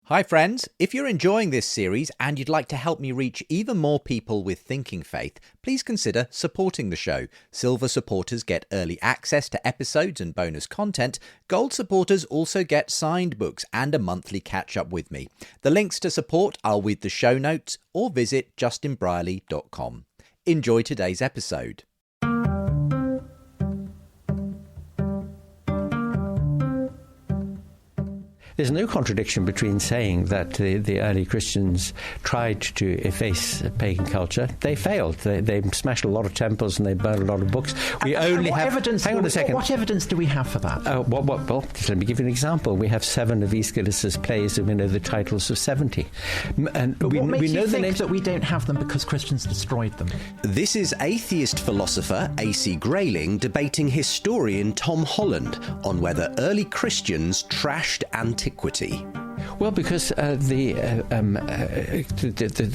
Hi friends, if you're enjoying this series and you'd like to help me reach even more people with thinking faith, please consider supporting the show. Silver supporters get early access to episodes and bonus content. Gold supporters also get signed books and a monthly catch-up with me. The links to support are with the show notes or visit justinbrierley.com. Enjoy today's episode. There's no contradiction between saying that the early Christians tried to efface pagan culture. They failed. They smashed a lot of temples and they burned a lot of books. We only have evidence. Hang on a second. What evidence do we have for that? Well, let me give you an example. We have 7 of Aeschylus's plays, and we know the titles of 70. And but what makes you think that we don't have have them because Christians destroyed them? This is atheist philosopher A.C. Grayling debating historian Tom Holland on whether early Christians trashed antiquity. Well, because the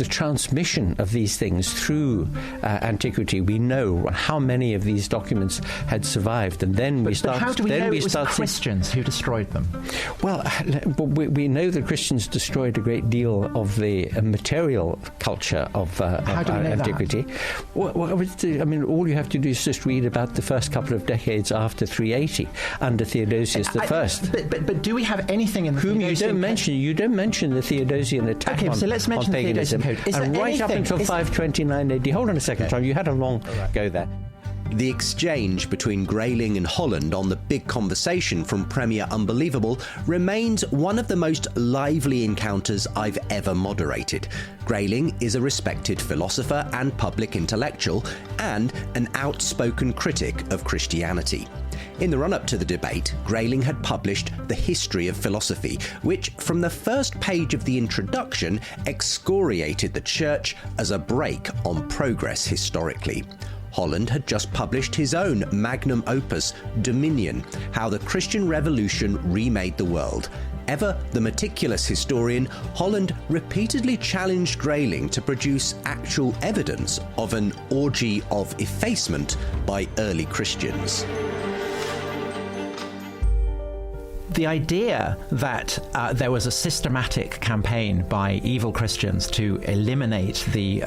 transmission of these things through antiquity, we know how many of these documents had survived, and then but how do we know it was Christians who destroyed them? Well, we know that Christians destroyed a great deal of the material culture of antiquity. Well, I mean, all you have to do is just read about the first couple of decades after 380 under Theodosius I. But do we have anything in the whom you don't mention the Theodosian attack on, so let's mention on paganism, and right up until 529 AD. Hold on a second, Tom. You had a long go there. The exchange between Grayling and Holland on the big conversation from Premier Unbelievable remains one of the most lively encounters I've ever moderated. Grayling is a respected philosopher and public intellectual, and an outspoken critic of Christianity. In the run-up to the debate, Grayling had published The History of Philosophy, which, from the first page of the introduction, excoriated the Church as a brake on progress historically. Holland had just published his own magnum opus, Dominion, How the Christian Revolution Remade the World. Ever the meticulous historian, Holland repeatedly challenged Grayling to produce actual evidence of an orgy of effacement by early Christians. The idea that there was a systematic campaign by evil Christians to eliminate the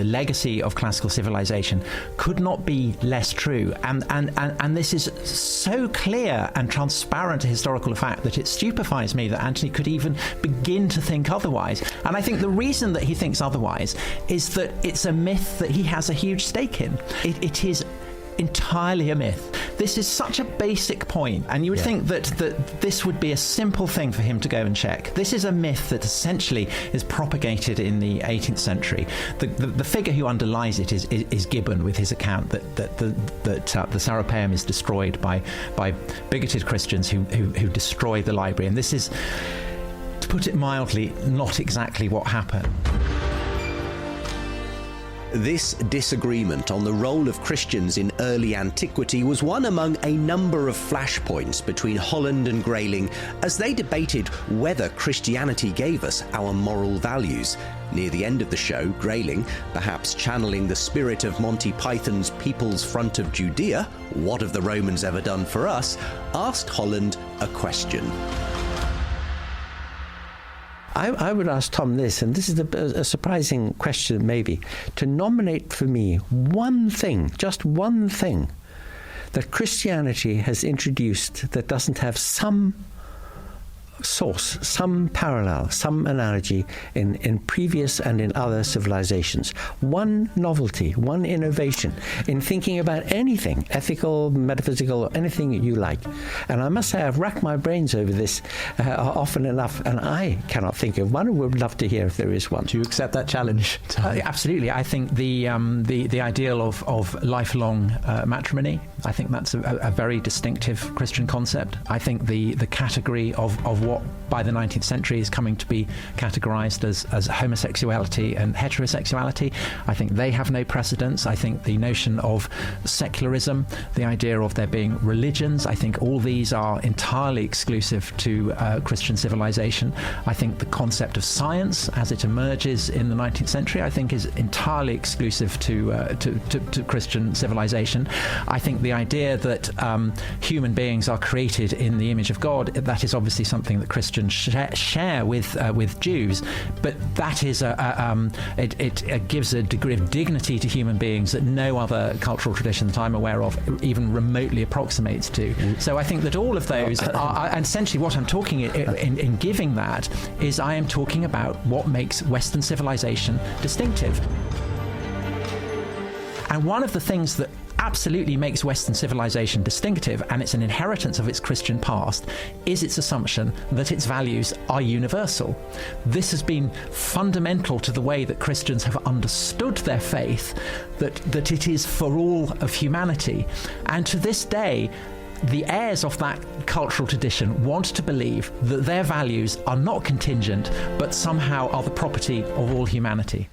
legacy of classical civilization could not be less true, and this is so clear and transparent a historical fact that it stupefies me that Anthony could even begin to think otherwise. And I think the reason that he thinks otherwise is that it's a myth that he has a huge stake in. It is entirely a myth. This is such a basic point, and you would think that this would be a simple thing for him to go and check. This is a myth that essentially is propagated in the 18th century. The figure who underlies it is Gibbon, with his account that the Serapeum is destroyed by bigoted Christians who destroy the library. And this is, to put it mildly, not exactly what happened. This disagreement on the role of Christians in early antiquity was one among a number of flashpoints between Holland and Grayling as they debated whether Christianity gave us our moral values. Near the end of the show, Grayling, perhaps channeling the spirit of Monty Python's People's Front of Judea, what have the Romans ever done for us, asked Holland a question. I would ask Tom this, and this is a surprising question maybe, to nominate for me one thing, just one thing, that Christianity has introduced that doesn't have some source, some parallel, some analogy in previous and in other civilizations. One novelty, one innovation in thinking about anything, ethical, metaphysical, anything you like. And I must say I've racked my brains over this often enough, and I cannot think of one. I would love to hear if there is one. Do you accept that challenge? Absolutely. I think the ideal of lifelong matrimony, I think that's a very distinctive Christian concept. I think the category of what by the 19th century is coming to be categorized as homosexuality and heterosexuality, I think they have no precedence. I think the notion of secularism, the idea of there being religions, I think all these are entirely exclusive to Christian civilization. I think the concept of science as it emerges in the 19th century, I think is entirely exclusive to Christian civilization. I think the idea that human beings are created in the image of God, that is obviously something that Christians share with Jews, but that is it gives a degree of dignity to human beings that no other cultural tradition that I'm aware of even remotely approximates to. So I think that all of those are, and essentially what I'm talking in giving that is I am talking about what makes Western civilization distinctive. And one of the things that absolutely makes Western civilization distinctive, and it's an inheritance of its Christian past, is its assumption that its values are universal. This has been fundamental to the way that Christians have understood their faith, that it is for all of humanity. And to this day, the heirs of that cultural tradition want to believe that their values are not contingent, but somehow are the property of all humanity.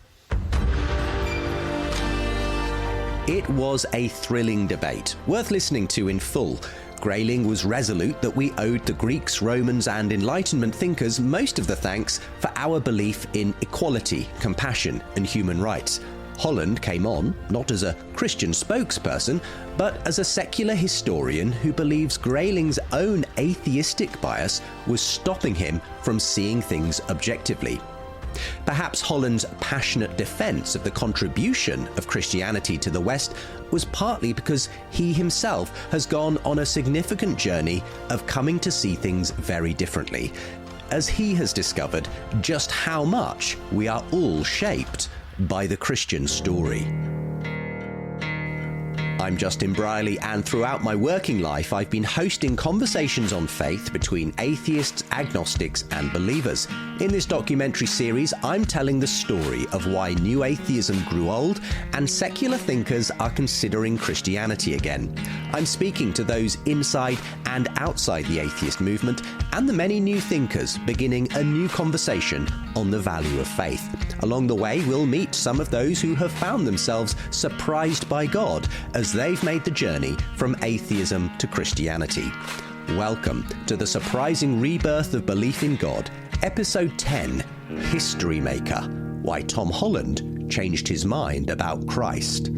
It was a thrilling debate, worth listening to in full. Grayling was resolute that we owed the Greeks, Romans and Enlightenment thinkers most of the thanks for our belief in equality, compassion and human rights. Holland came on, not as a Christian spokesperson, but as a secular historian who believes Grayling's own atheistic bias was stopping him from seeing things objectively. Perhaps Holland's passionate defence of the contribution of Christianity to the West was partly because he himself has gone on a significant journey of coming to see things very differently, as he has discovered just how much we are all shaped by the Christian story. I'm Justin Brierley, and throughout my working life I've been hosting conversations on faith between atheists, agnostics and believers. In this documentary series, I'm telling the story of why new atheism grew old and secular thinkers are considering Christianity again. I'm speaking to those inside and outside the atheist movement and the many new thinkers beginning a new conversation on the value of faith. Along the way, we'll meet some of those who have found themselves surprised by God as they've made the journey from atheism to Christianity. Welcome to the surprising rebirth of belief in God, Episode 10, History Maker, Why Tom Holland Changed His Mind About Christ.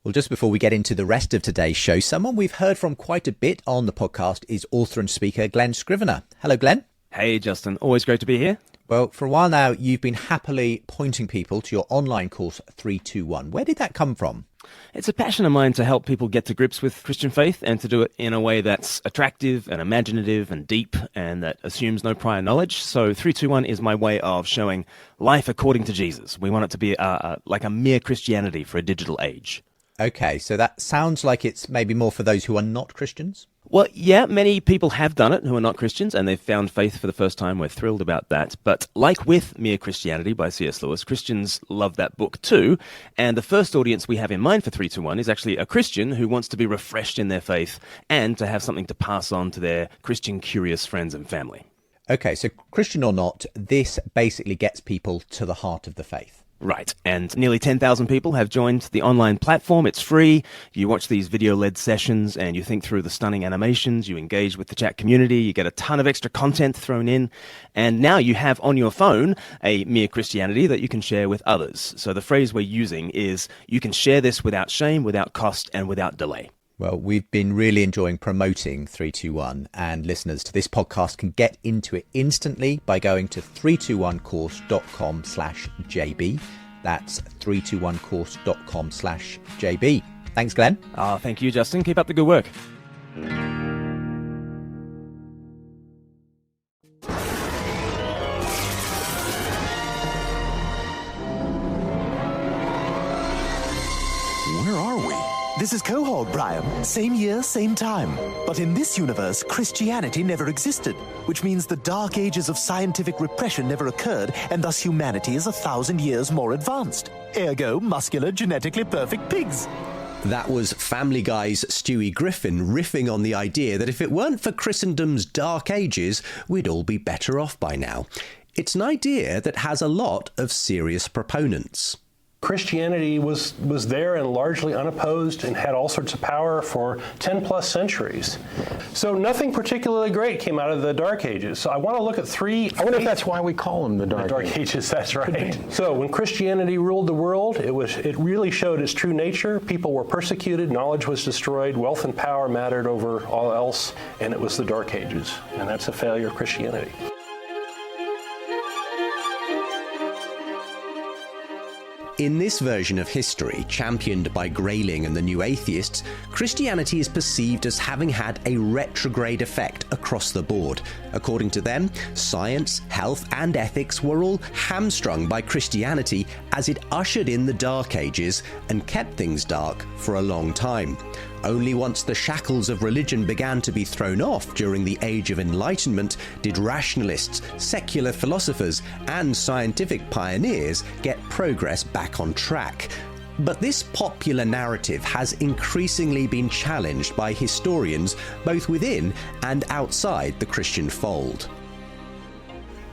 Well, just before we get into the rest of today's show, someone we've heard from quite a bit on the podcast is author and speaker Glenn Scrivener. Hello, Glenn. Hey, Justin. Always great to be here. Well, for a while now, you've been happily pointing people to your online course 321. Where did that come from? It's a passion of mine to help people get to grips with Christian faith and to do it in a way that's attractive and imaginative and deep and that assumes no prior knowledge. So 321 is my way of showing life according to Jesus. We want it to be like a mere Christianity for a digital age. Okay, so that sounds like it's maybe more for those who are not Christians? Well, yeah, many people have done it who are not Christians, and they've found faith for the first time. We're thrilled about that. But like with Mere Christianity by C.S. Lewis, Christians love that book too. And the first audience we have in mind for 321 is actually a Christian who wants to be refreshed in their faith and to have something to pass on to their Christian curious friends and family. Okay, so Christian or not, this basically gets people to the heart of the faith. Right, and nearly 10,000 people have joined the online platform. It's free. You watch these video-led sessions and you think through the stunning animations, you engage with the chat community, you get a ton of extra content thrown in, and now you have on your phone a Mere Christianity that you can share with others. So the phrase we're using is, you can share this without shame, without cost, and without delay. Well, we've been really enjoying promoting 321, and listeners to this podcast can get into it instantly by going to 321course.com/JB. That's 321course.com/JB. Thanks, Glenn. Thank you, Justin. Keep up the good work. Where are we? This is Cohort, Brian. Same year, same time. But in this universe, Christianity never existed, which means the dark ages of scientific repression never occurred, and thus humanity is 1,000 years more advanced. Ergo, muscular, genetically perfect pigs. That was Family Guy's Stewie Griffin riffing on the idea that if it weren't for Christendom's dark ages, we'd all be better off by now. It's an idea that has a lot of serious proponents. Christianity was there and largely unopposed and had all sorts of power for 10 plus centuries. So nothing particularly great came out of the Dark Ages. So I want to look at three. I wonder if that's why we call them the Dark Ages. That's right. So when Christianity ruled the world, it really showed its true nature. People were persecuted, knowledge was destroyed, wealth and power mattered over all else, and it was the Dark Ages. And that's a failure of Christianity. In this version of history, championed by Grayling and the New Atheists, Christianity is perceived as having had a retrograde effect across the board. According to them, science, health, and ethics were all hamstrung by Christianity as it ushered in the Dark Ages and kept things dark for a long time. Only once the shackles of religion began to be thrown off during the Age of Enlightenment did rationalists, secular philosophers, and scientific pioneers get progress back on track. But this popular narrative has increasingly been challenged by historians both within and outside the Christian fold.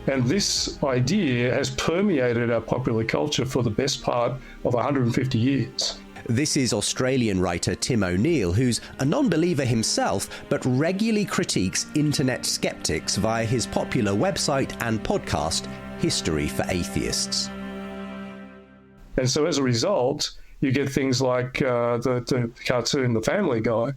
And this idea has permeated our popular culture for the best part of 150 years. This is Australian writer Tim O'Neill, who's a non-believer himself, but regularly critiques internet skeptics via his popular website and podcast, History for Atheists. And so as a result, you get things like the cartoon The Family Guy,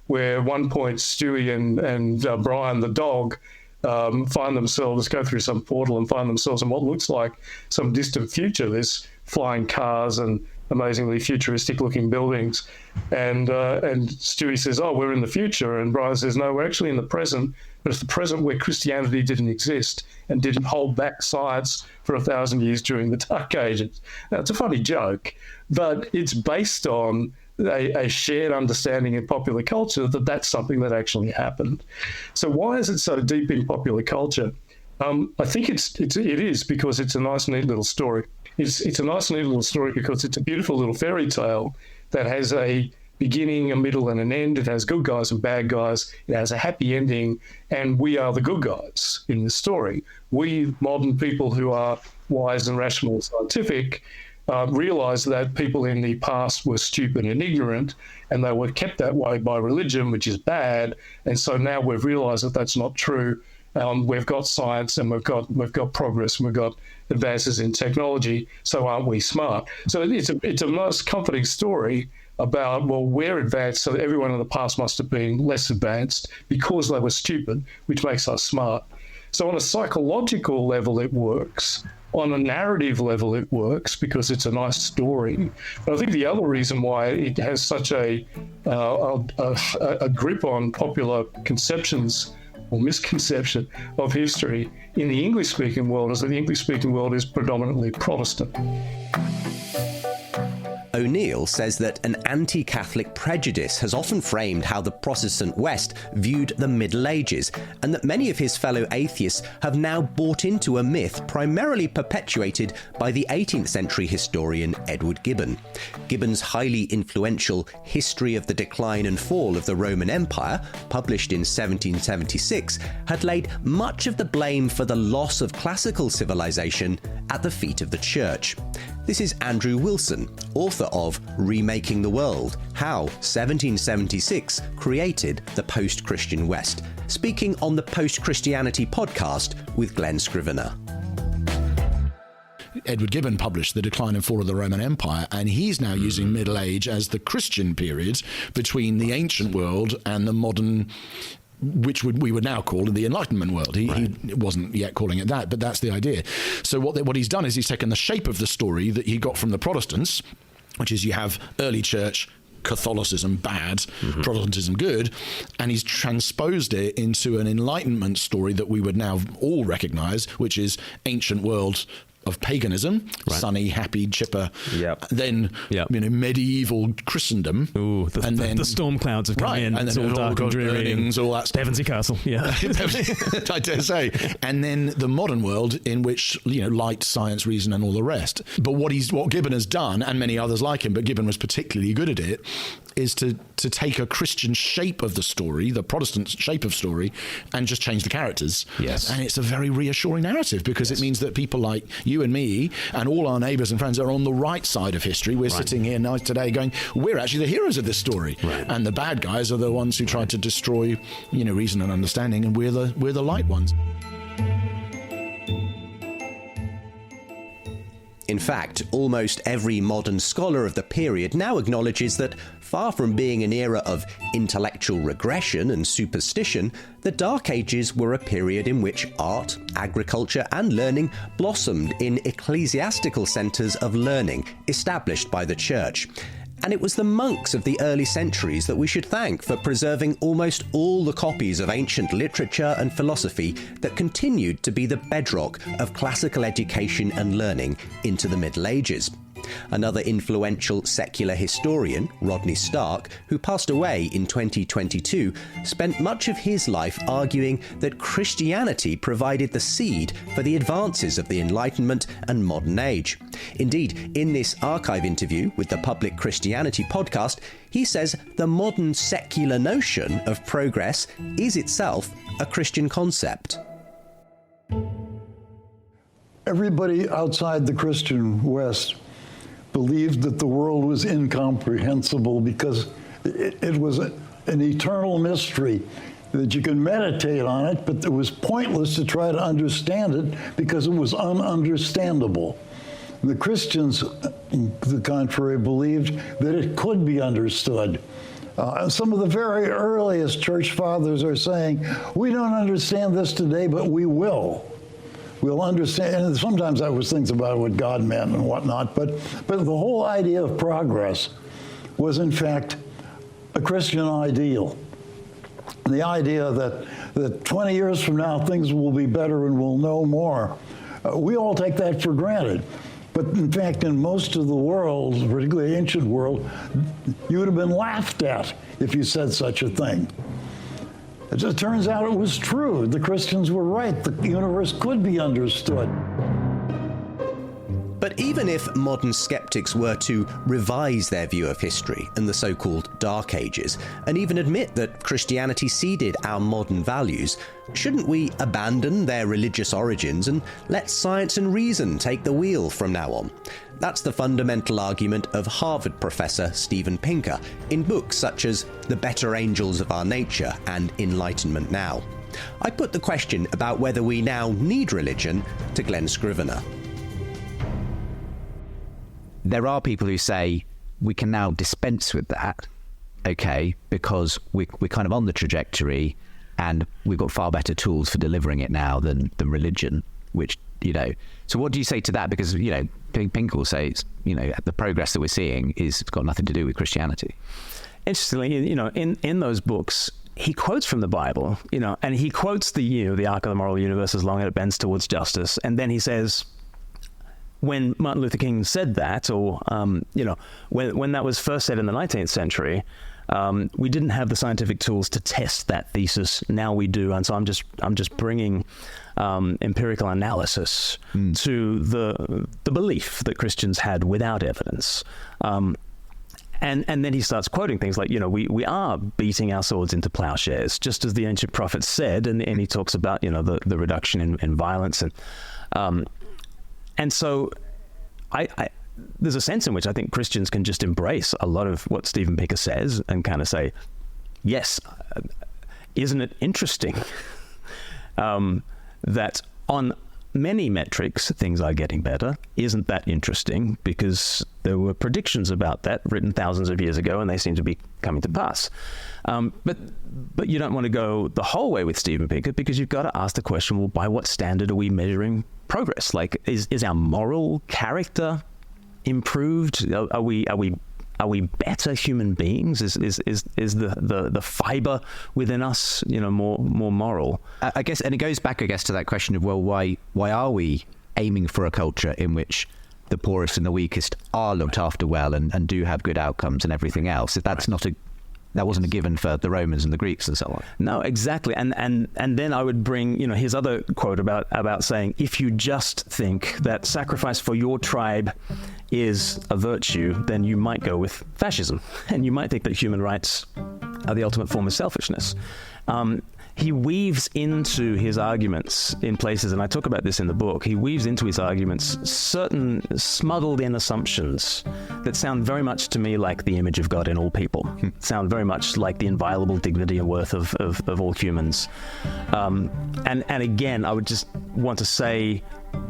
where at one point Stewie and Brian the dog find themselves, go through some portal and find themselves in what looks like some distant future. There's flying cars and amazingly futuristic looking buildings. And Stewie says, oh, we're in the future. And Brian says, no, we're actually in the present, but it's the present where Christianity didn't exist and didn't hold back science for 1,000 years during the Dark Ages. Now, it's a funny joke, but it's based on a shared understanding in popular culture that that's something that actually happened. So why is it so deep in popular culture? I think it is because it's a nice, neat little story. It's a nice, neat little story because it's a beautiful little fairy tale that has a beginning, a middle, and an end. It has good guys and bad guys. It has a happy ending, and we are the good guys in the story. We modern people who are wise and rational and scientific realize that people in the past were stupid and ignorant, and they were kept that way by religion, which is bad. And so now we've realized that that's not true. We've got science and we've got progress and we've got advances in technology, so aren't we smart? So it's a nice comforting story about, well, we're advanced, so everyone in the past must have been less advanced because they were stupid, which makes us smart. So on a psychological level it works. On a narrative level it works because it's a nice story. But I think the other reason why it has such a grip on popular conceptions or misconception of history in the English-speaking world is that the English-speaking world is predominantly Protestant. O'Neill says that an anti-Catholic prejudice has often framed how the Protestant West viewed the Middle Ages, and that many of his fellow atheists have now bought into a myth primarily perpetuated by the 18th century historian Edward Gibbon. Gibbon's highly influential History of the Decline and Fall of the Roman Empire, published in 1776, had laid much of the blame for the loss of classical civilization at the feet of the Church. This is Andrew Wilson, author of Remaking the World: How 1776 Created the Post-Christian West, speaking on the Post-Christianity podcast with Glenn Scrivener. Edward Gibbon published The Decline and Fall of the Roman Empire, and he's now using Middle Age as the Christian period between the ancient world and the modern, which we would now call the Enlightenment world. He wasn't yet calling it that, but that's the idea. So what he's done is he's taken the shape of the story that he got from the Protestants, which is you have early church, Catholicism bad, Protestantism good, and he's transposed it into an Enlightenment story that we would now all recognize, which is ancient world of paganism, sunny, happy, chipper, then medieval Christendom. Ooh, the storm clouds have come in, and then it's all dark and dreary, and all that stuff. Pevensey Castle, I dare say. And then the modern world in which, light, science, reason, and all the rest. But what Gibbon has done, and many others like him, but Gibbon was particularly good at it, is to take a Christian shape of the story, the Protestant shape of story, and just change the characters. Yes. And it's a very reassuring narrative because it means that people like You and me and all our neighbours and friends are on the right side of history. We're sitting here now today going, we're actually the heroes of this story. Right. And the bad guys are the ones who tried to destroy, reason and understanding, and we're the light ones. In fact, almost every modern scholar of the period now acknowledges that, far from being an era of intellectual regression and superstition, the Dark Ages were a period in which art, agriculture and learning blossomed in ecclesiastical centres of learning established by the Church. And it was the monks of the early centuries that we should thank for preserving almost all the copies of ancient literature and philosophy that continued to be the bedrock of classical education and learning into the Middle Ages. Another influential secular historian, Rodney Stark, who passed away in 2022, spent much of his life arguing that Christianity provided the seed for the advances of the Enlightenment and modern age. Indeed, in this archive interview with the Public Christianity podcast, he says the modern secular notion of progress is itself a Christian concept. Everybody outside the Christian West believed that the world was incomprehensible because it was an eternal mystery, that you can meditate on it, but it was pointless to try to understand it because it was ununderstandable. The Christians, on the contrary, believed that it could be understood. Some of the very earliest church fathers are saying, we don't understand this today, but we will. We'll understand, and sometimes that was things about what God meant and whatnot, but the whole idea of progress was in fact a Christian ideal. The idea that 20 years from now things will be better and we'll know more. We all take that for granted. But in fact, in most of the world, particularly the ancient world, you would have been laughed at if you said such a thing. It just turns out it was true. The Christians were right. The universe could be understood. But even if modern skeptics were to revise their view of history and the so-called Dark Ages, and even admit that Christianity seeded our modern values, shouldn't we abandon their religious origins and let science and reason take the wheel from now on? That's the fundamental argument of Harvard professor Steven Pinker in books such as The Better Angels of Our Nature and Enlightenment Now. I put the question about whether we now need religion to Glenn Scrivener. There are people who say we can now dispense with that, okay, because we're kind of on the trajectory and we've got far better tools for delivering it now than religion, which, so what do you say to that? Because, Pinker will say, the progress that we're seeing it's got nothing to do with Christianity. Interestingly, in those books, he quotes from the Bible, and he quotes the arc of the moral universe as long as it bends towards justice. And then he says, when Martin Luther King said that, or, when that was first said in the 19th century, we didn't have the scientific tools to test that thesis. Now we do. And so I'm just bringing empirical analysis to the belief that Christians had without evidence. And then he starts quoting things like, we are beating our swords into plowshares, just as the ancient prophets said. And he talks about, the reduction in violence. And so there's a sense in which I think Christians can just embrace a lot of what Steven Pinker says and kind of say, yes, isn't it interesting that on many metrics things are getting better? Isn't that interesting? Because there were predictions about that written thousands of years ago and they seem to be coming to pass. But you don't want to go the whole way with Steven Pinker because you've got to ask the question, well, by what standard are we measuring progress? Like, is our moral character improved? Are we better human beings? Is the fiber within us, more moral? I guess, and it goes back, to that question of, well, why are we aiming for a culture in which the poorest and the weakest are looked after well and do have good outcomes and everything else? If that's that wasn't a given for the Romans and the Greeks and so on. No, exactly. And then I would bring, his other quote about saying, if you just think that sacrifice for your tribe is a virtue, then you might go with fascism. And you might think that human rights are the ultimate form of selfishness. he weaves into his arguments in places, and I talk about this in the book, he weaves into his arguments certain smuggled in assumptions that sound very much to me like the image of God in all people, sound very much like the inviolable dignity and worth of all humans. And again, I would just want to say,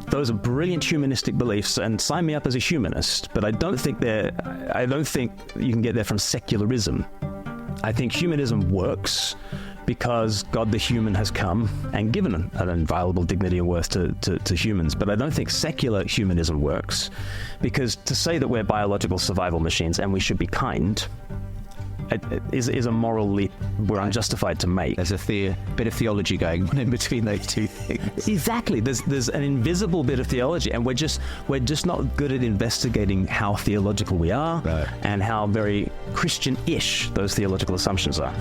those are brilliant humanistic beliefs, and sign me up as a humanist, but I don't think you can get there from secularism. I think humanism works because God the human has come and given an inviolable dignity and worth to humans. But I don't think secular humanism works, because to say that we're biological survival machines and we should be kind is a moral leap we're unjustified to make. There's a bit of theology going on in between those two things. Exactly. There's an invisible bit of theology, and we're just not good at investigating how theological we are, right, and how very Christian-ish those theological assumptions are.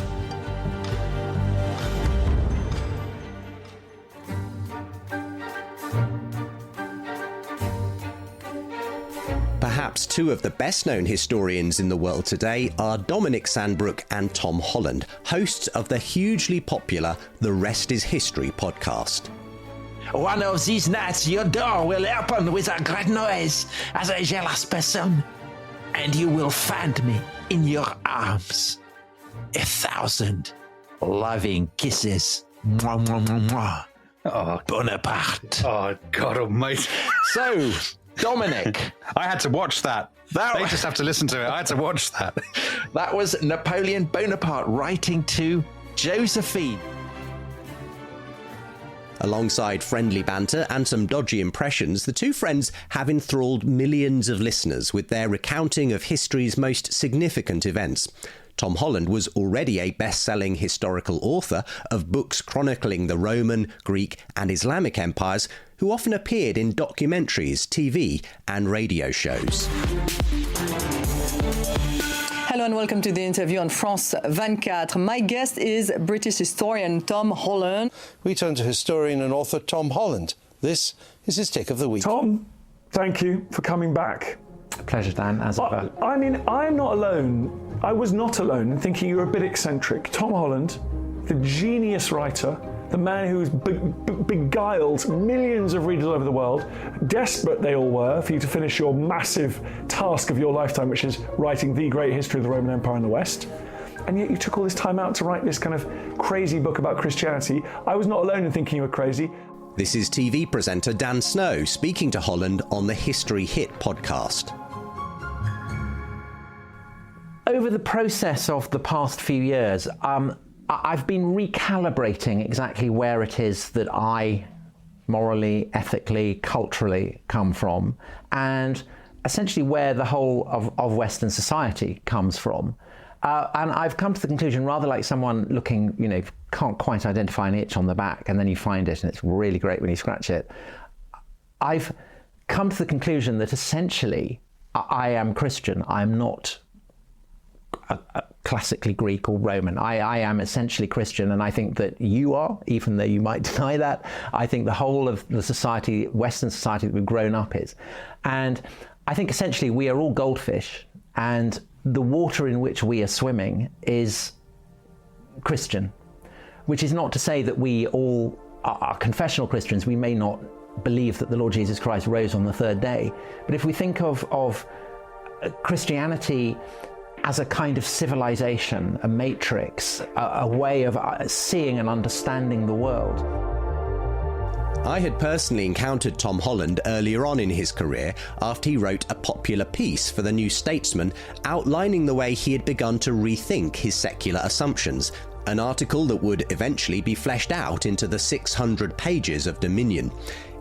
Perhaps two of the best-known historians in the world today are Dominic Sandbrook and Tom Holland, hosts of the hugely popular The Rest is History podcast. One of these nights your door will open with a great noise as a jealous person, and you will find me in your arms. 1,000 loving kisses. Mwah, mwah, mwah, mwah. Oh, Bonaparte. Oh, God almighty. So, Dominic. I had to watch that. They just have to listen to it. I had to watch that. That was Napoleon Bonaparte writing to Josephine. Alongside friendly banter and some dodgy impressions, the two friends have enthralled millions of listeners with their recounting of history's most significant events. Tom Holland was already a best-selling historical author of books chronicling the Roman, Greek and Islamic empires, who often appeared in documentaries, TV and radio shows. Hello and welcome to the interview on France 24. My guest is British historian Tom Holland. We turn to historian and author Tom Holland. This is his Take of the Week. Tom, thank you for coming back. Pleasure, Dan, as ever. I mean, I'm not alone. I was not alone in thinking you were a bit eccentric. Tom Holland, the genius writer, the man who's beguiled millions of readers over the world, desperate they all were for you to finish your massive task of your lifetime, which is writing the great history of the Roman Empire in the West. And yet you took all this time out to write this kind of crazy book about Christianity. I was not alone in thinking you were crazy. This is TV presenter Dan Snow speaking to Holland on the History Hit podcast. Over the process of the past few years, I've been recalibrating exactly where it is that I morally, ethically, culturally come from, and essentially where the whole of Western society comes from. And I've come to the conclusion, rather like someone looking, can't quite identify an itch on the back, and then you find it, and it's really great when you scratch it. I've come to the conclusion that essentially I am Christian. I'm not classically Greek or Roman. I am essentially Christian, and I think that you are, even though you might deny that. I think the whole of the society, Western society that we've grown up is. And I think essentially we are all goldfish, and the water in which we are swimming is Christian, which is not to say that we all are confessional Christians. We may not believe that the Lord Jesus Christ rose on the third day. But if we think of Christianity as a kind of civilization, a matrix, a way of seeing and understanding the world. I had personally encountered Tom Holland earlier on in his career after he wrote a popular piece for the New Statesman outlining the way he had begun to rethink his secular assumptions, an article that would eventually be fleshed out into the 600 pages of Dominion.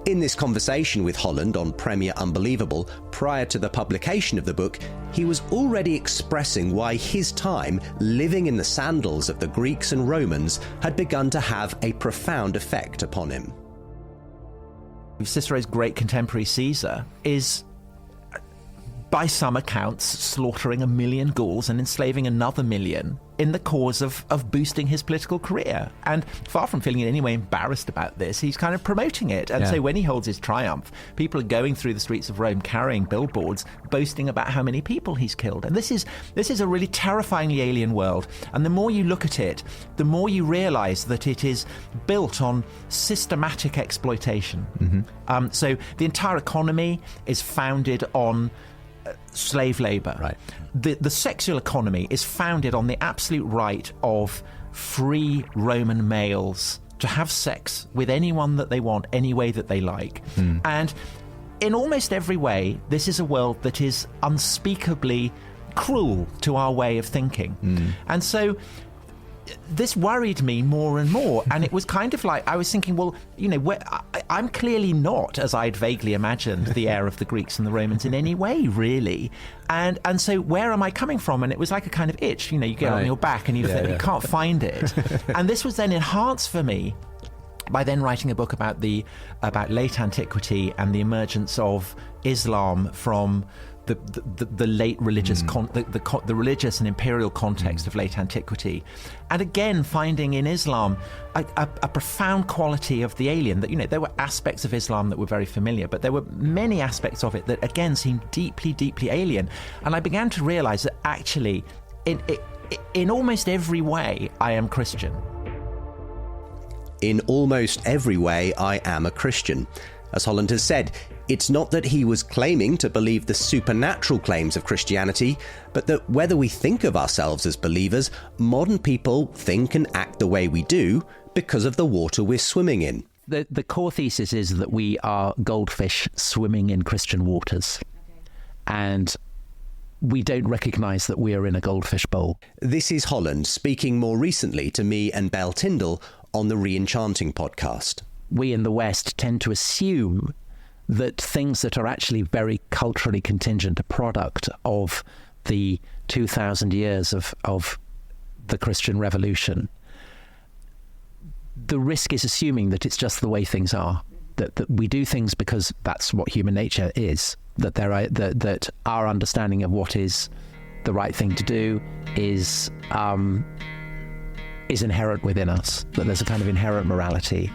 In this conversation with Holland on Premier Unbelievable, prior to the publication of the book, he was already expressing why his time living in the sandals of the Greeks and Romans had begun to have a profound effect upon him. Cicero's great contemporary Caesar is by some accounts, slaughtering 1 million Gauls and enslaving another 1 million in the cause of boosting his political career. And far from feeling in any way embarrassed about this, he's kind of promoting it. And so when he holds his triumph, people are going through the streets of Rome carrying billboards, boasting about how many people he's killed. And this is a really terrifyingly alien world. And the more you look at it, the more you realise that it is built on systematic exploitation. Mm-hmm. So the entire economy is founded on slave labour. Right. The sexual economy is founded on the absolute right of free Roman males to have sex with anyone that they want, any way that they like. And in almost every way, this is a world that is unspeakably cruel to our way of thinking. And so this worried me more and more, and it was kind of like I was thinking, well, you know, I'm clearly not, as I'd vaguely imagined, the heir of the Greeks and the Romans in any way, really. And so where am I coming from? And it was like a kind of itch, you know, you get on your back and you think you can't find it. And this was then enhanced for me by then writing a book about late antiquity and the emergence of Islam from the late religious the religious and imperial context of late antiquity, and again finding in Islam a profound quality of the alien. That, you know, there were aspects of Islam that were very familiar, but there were many aspects of it that again seemed deeply, deeply alien. And I began to realize that actually in almost every way I am Christian. In almost every way I am a Christian. As Holland has said, it's not that he was claiming to believe the supernatural claims of Christianity, but that whether we think of ourselves as believers, modern people think and act the way we do because of the water we're swimming in. The core thesis is that we are goldfish swimming in Christian waters. And we don't recognise that we are in a goldfish bowl. This is Holland speaking more recently to me and Belle Tyndall on the Re-Enchanting podcast. We in the West tend to assume that things that are actually very culturally contingent, a product of the 2,000 years of the Christian Revolution, the risk is assuming that it's just the way things are, that we do things because that's what human nature is, that our understanding of what is the right thing to do is inherent within us, that there's a kind of inherent morality.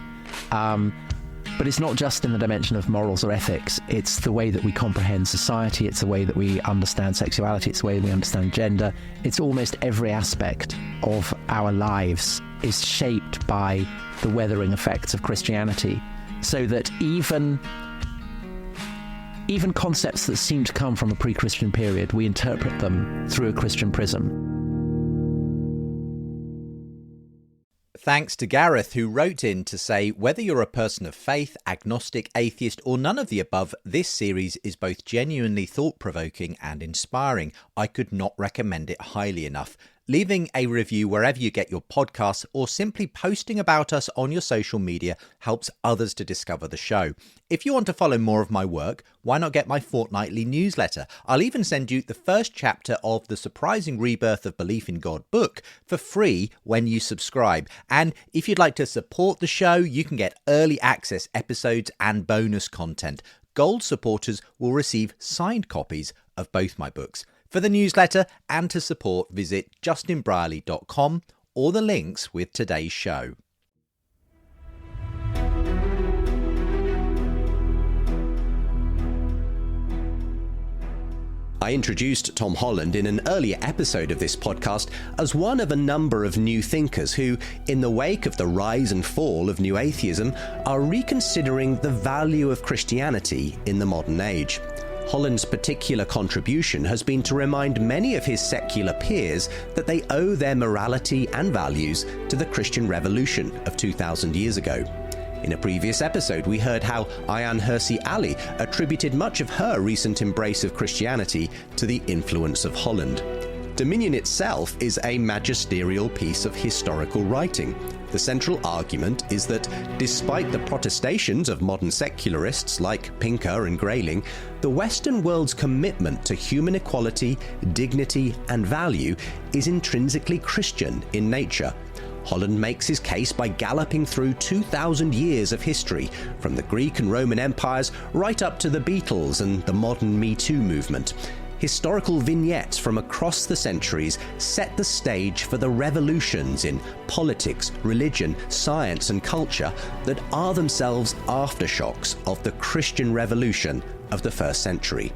But it's not just in the dimension of morals or ethics. It's the way that we comprehend society. It's the way that we understand sexuality. It's the way we understand gender. It's almost every aspect of our lives is shaped by the weathering effects of Christianity. So that even concepts that seem to come from a pre-Christian period, we interpret them through a Christian prism. Thanks to Gareth, who wrote in to say, whether you're a person of faith, agnostic, atheist, or none of the above, this series is both genuinely thought-provoking and inspiring. I could not recommend it highly enough. Leaving a review wherever you get your podcasts or simply posting about us on your social media helps others to discover the show. If you want to follow more of my work, why not get my fortnightly newsletter? I'll even send you the first chapter of The Surprising Rebirth of Belief in God book for free when you subscribe. And if you'd like to support the show, you can get early access episodes and bonus content. Gold supporters will receive signed copies of both my books. For the newsletter and to support, visit justinbrierley.com or the links with today's show. I introduced Tom Holland in an earlier episode of this podcast as one of a number of new thinkers who, in the wake of the rise and fall of new atheism, are reconsidering the value of Christianity in the modern age. Holland's particular contribution has been to remind many of his secular peers that they owe their morality and values to the Christian Revolution of 2,000 years ago. In a previous episode, we heard how Ayaan Hirsi Ali attributed much of her recent embrace of Christianity to the influence of Holland. Dominion itself is a magisterial piece of historical writing. The central argument is that, despite the protestations of modern secularists like Pinker and Grayling, the Western world's commitment to human equality, dignity, and value is intrinsically Christian in nature. Holland makes his case by galloping through 2,000 years of history, from the Greek and Roman empires right up to the Beatles and the modern Me Too movement. historical vignettes from across the centuries set the stage for the revolutions in politics, religion, science and culture that are themselves aftershocks of the Christian revolution of the first century.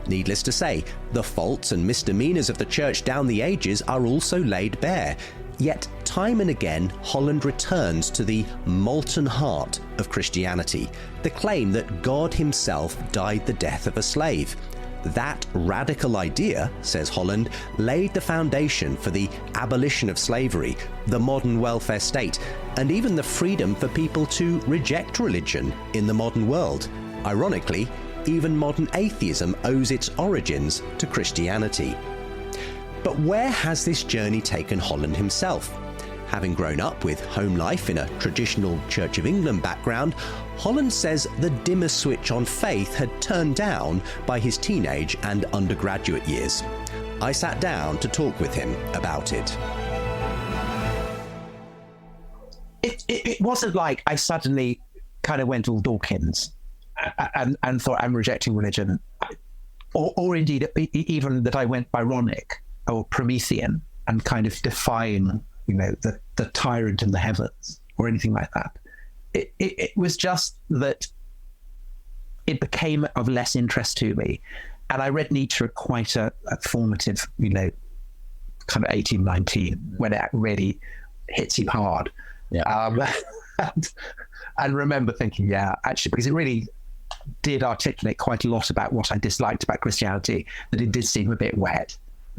Needless to say, the faults and misdemeanors of the church down the ages are also laid bare. Yet, time and again, Holland returns to the molten heart of Christianity, the claim that God himself died the death of a slave. That radical idea, says Holland, laid the foundation for the abolition of slavery, the modern welfare state, and even the freedom for people to reject religion in the modern world. Ironically, even modern atheism owes its origins to Christianity. But where has this journey taken Holland himself? Having grown up with home life in a traditional Church of England background, Holland says the dimmer switch on faith had turned down by his teenage and undergraduate years. I sat down to talk with him about it. It wasn't like I suddenly kind of went all Dawkins and thought I'm rejecting religion, or indeed even that I went Byronic or Promethean and kind of defying, the tyrant in the heavens or anything like that. It was just that it became of less interest to me. And I read Nietzsche at quite a formative, kind of 18, 19, when it really hits him hard. Yeah. And remember thinking, actually, because it really did articulate quite a lot about what I disliked about Christianity, that it did seem a bit wet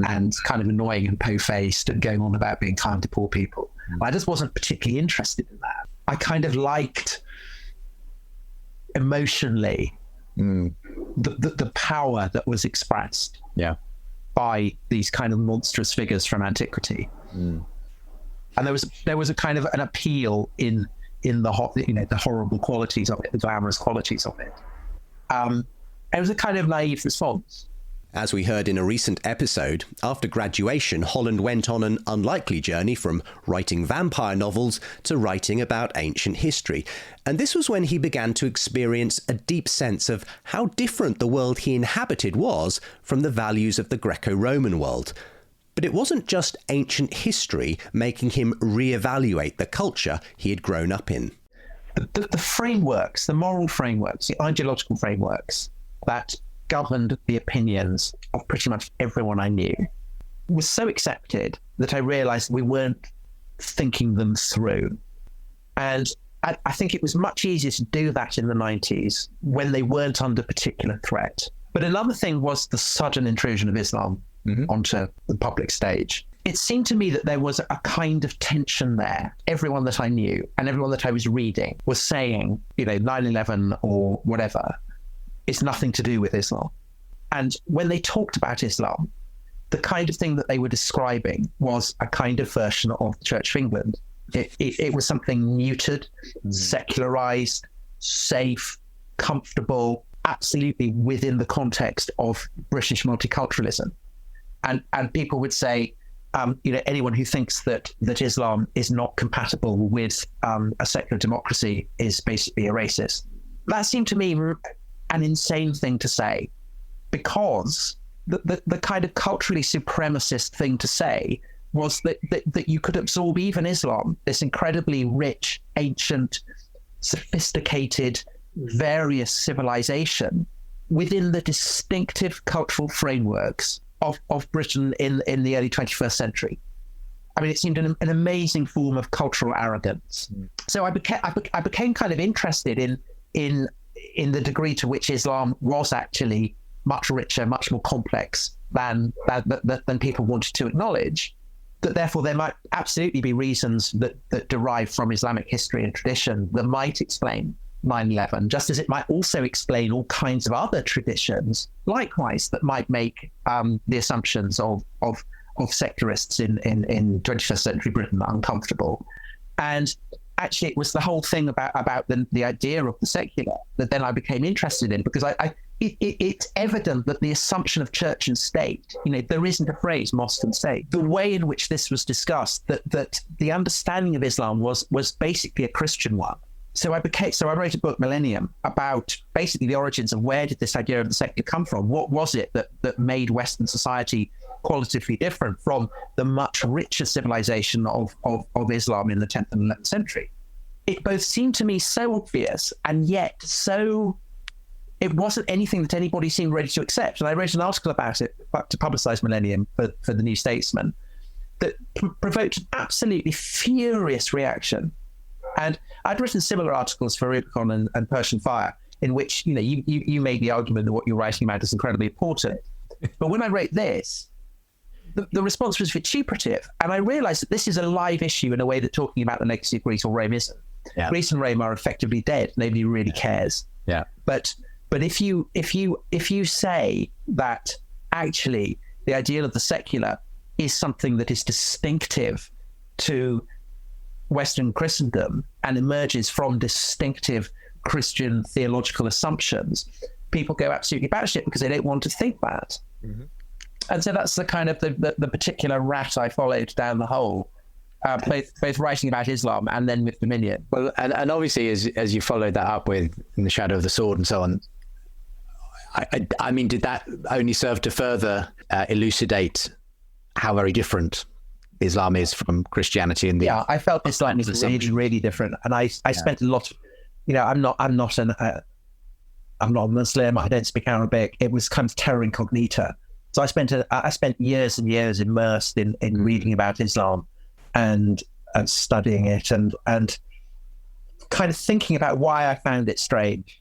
and kind of annoying and po-faced and going on about being kind to poor people. I just wasn't particularly interested in that. I kind of liked emotionally the power that was expressed by these kind of monstrous figures from antiquity. And there was a kind of an appeal in the horrible qualities of it, the glamorous qualities of it. It was a kind of naive response. As we heard in a recent episode, after graduation, Holland went on an unlikely journey from writing vampire novels to writing about ancient history. And this was when he began to experience a deep sense of how different the world he inhabited was from the values of the Greco-Roman world. But it wasn't just ancient history making him reevaluate the culture he had grown up in. The frameworks, the moral frameworks, the ideological frameworks that governed the opinions of pretty much everyone I knew was so accepted that I realized we weren't thinking them through. And I think it was much easier to do that in the 90s when they weren't under particular threat. But another thing was the sudden intrusion of Islam onto the public stage. It seemed to me that there was a kind of tension there. Everyone that I knew and everyone that I was reading was saying, 9/11 or whatever, it's nothing to do with Islam. And when they talked about Islam, the kind of thing that they were describing was a kind of version of the Church of England. It was something neutered, secularized, safe, comfortable, absolutely within the context of British multiculturalism. And people would say, anyone who thinks that Islam is not compatible with a secular democracy is basically a racist. That seemed to me an insane thing to say, because the kind of culturally supremacist thing to say was that you could absorb even Islam, this incredibly rich, ancient, sophisticated, various civilization, within the distinctive cultural frameworks of Britain in the early 21st century. I mean, it seemed an amazing form of cultural arrogance. So I became kind of interested in the degree to which Islam was actually much richer, much more complex than people wanted to acknowledge. That therefore there might absolutely be reasons that derive from Islamic history and tradition that might explain 9/11, just as it might also explain all kinds of other traditions, likewise, that might make the assumptions of secularists in 21st century Britain uncomfortable. And actually, it was the whole thing about the idea of the secular that then I became interested in, because it's evident that the assumption of church and state, there isn't a phrase, mosque and state. The way in which this was discussed, that the understanding of Islam was basically a Christian one, So I wrote a book, Millennium, about basically the origins of where did this idea of the secular come from? What was it that made Western society qualitatively different from the much richer civilization of Islam in the 10th and 11th century? It both seemed to me so obvious, and yet it wasn't anything that anybody seemed ready to accept. And I wrote an article about it to publicize Millennium for the New Statesman that provoked an absolutely furious reaction. And I'd written similar articles for Rubicon and Persian Fire, in which you made the argument that what you're writing about is incredibly important. But when I wrote this, the response was vituperative, and I realised that this is a live issue in a way that talking about the legacy of Greece or Rome isn't. Yeah. Greece and Rome are effectively dead. Nobody really cares. Yeah. But if you say that actually the ideal of the secular is something that is distinctive to Western Christendom and emerges from distinctive Christian theological assumptions, people go absolutely batshit because they don't want to think that. Mm-hmm. And so that's the kind of the particular rat I followed down the hole, both writing about Islam and then with Dominion. Well, and obviously as you followed that up with In the Shadow of the Sword and so on, I mean, did that only serve to further elucidate how very different Islam is from Christianity? Yeah, I felt Islam was really, really different, and I spent a lot. I'm not a Muslim. I don't speak Arabic. It was kind of terra incognita. So I spent years and years immersed in reading about Islam and studying it and kind of thinking about why I found it strange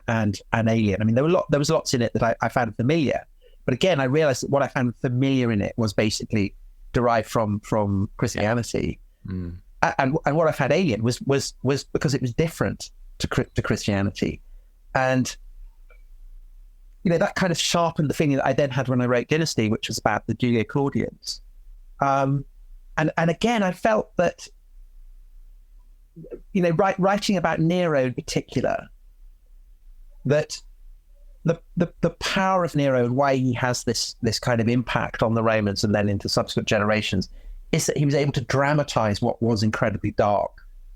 and alien. I mean, there was lots in it that I found familiar, but again, I realized that what I found familiar in it was basically derived from Christianity, and what I found alien was because it was different to Christianity, and that kind of sharpened the feeling that I then had when I wrote Dynasty, which was about the Julio-Claudians, and again I felt that writing about Nero in particular, that the power of Nero and why he has this kind of impact on the Romans and then into subsequent generations is that he was able to dramatize what was incredibly dark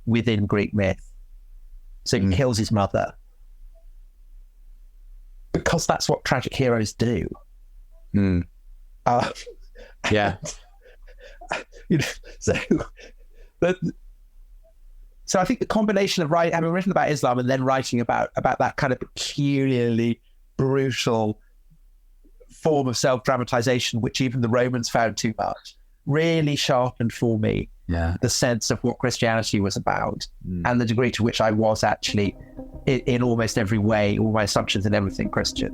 within Greek myth. So he kills his mother because that's what tragic heroes do. Yeah. So I think the combination of having written about Islam and then writing about that kind of peculiarly brutal form of self-dramatization, which even the Romans found too much, really sharpened for me the sense of what Christianity was about and the degree to which I was actually, in almost every way, all my assumptions and everything, Christian.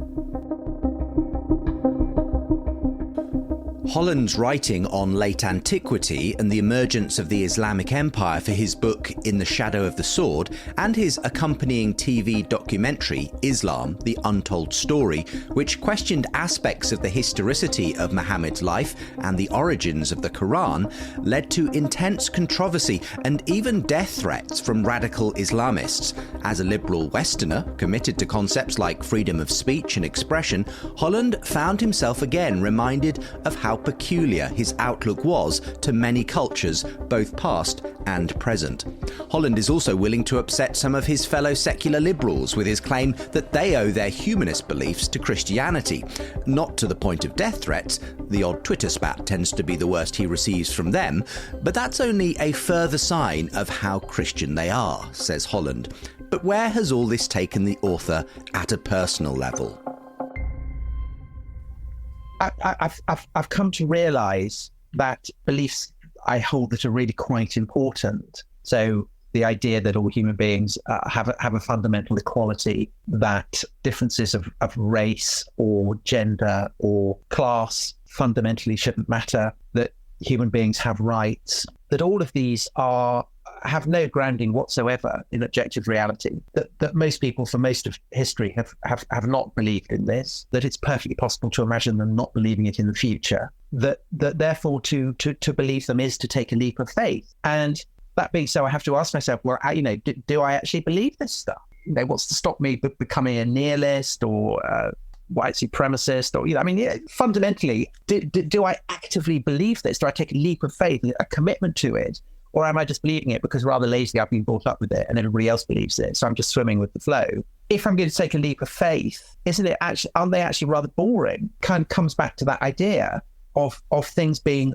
Holland's writing on late antiquity and the emergence of the Islamic Empire for his book In the Shadow of the Sword and his accompanying TV documentary Islam, The Untold Story, which questioned aspects of the historicity of Muhammad's life and the origins of the Quran, led to intense controversy and even death threats from radical Islamists. As a liberal Westerner committed to concepts like freedom of speech and expression, Holland found himself again reminded of how peculiar his outlook was to many cultures, both past and present. Holland is also willing to upset some of his fellow secular liberals with his claim that they owe their humanist beliefs to Christianity. Not to the point of death threats, the odd Twitter spat tends to be the worst he receives from them, but that's only a further sign of how Christian they are, says Holland. But where has all this taken the author at a personal level? I've come to realise that beliefs I hold that are really quite important. So the idea that all human beings have a fundamental equality, that differences of race or gender or class fundamentally shouldn't matter, that human beings have rights, that all of these have no grounding whatsoever in objective reality, that most people for most of history have not believed in this, that it's perfectly possible to imagine them not believing it in the future, that therefore to believe them is to take a leap of faith. And that being so, I have to ask myself, well, do I actually believe this stuff? What's to stop me becoming a nihilist or white supremacist? Or fundamentally, do I actively believe this? Do I take a leap of faith, a commitment to it? Or am I just believing it because rather lazily I've been brought up with it and everybody else believes it, so I'm just swimming with the flow? If I'm going to take a leap of faith, aren't they actually rather boring? Kind of comes back to that idea of things being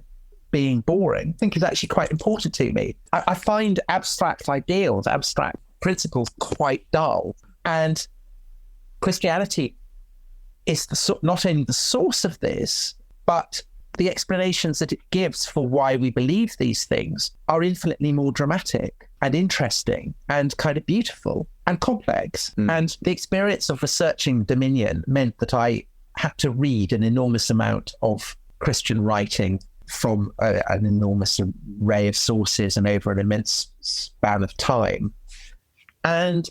boring. I think is actually quite important to me. I find abstract ideals, abstract principles quite dull. And Christianity is not only the source of this, but the explanations that it gives for why we believe these things are infinitely more dramatic and interesting and kind of beautiful and complex. And the experience of researching Dominion meant that I had to read an enormous amount of Christian writing from an enormous array of sources and over an immense span of time. And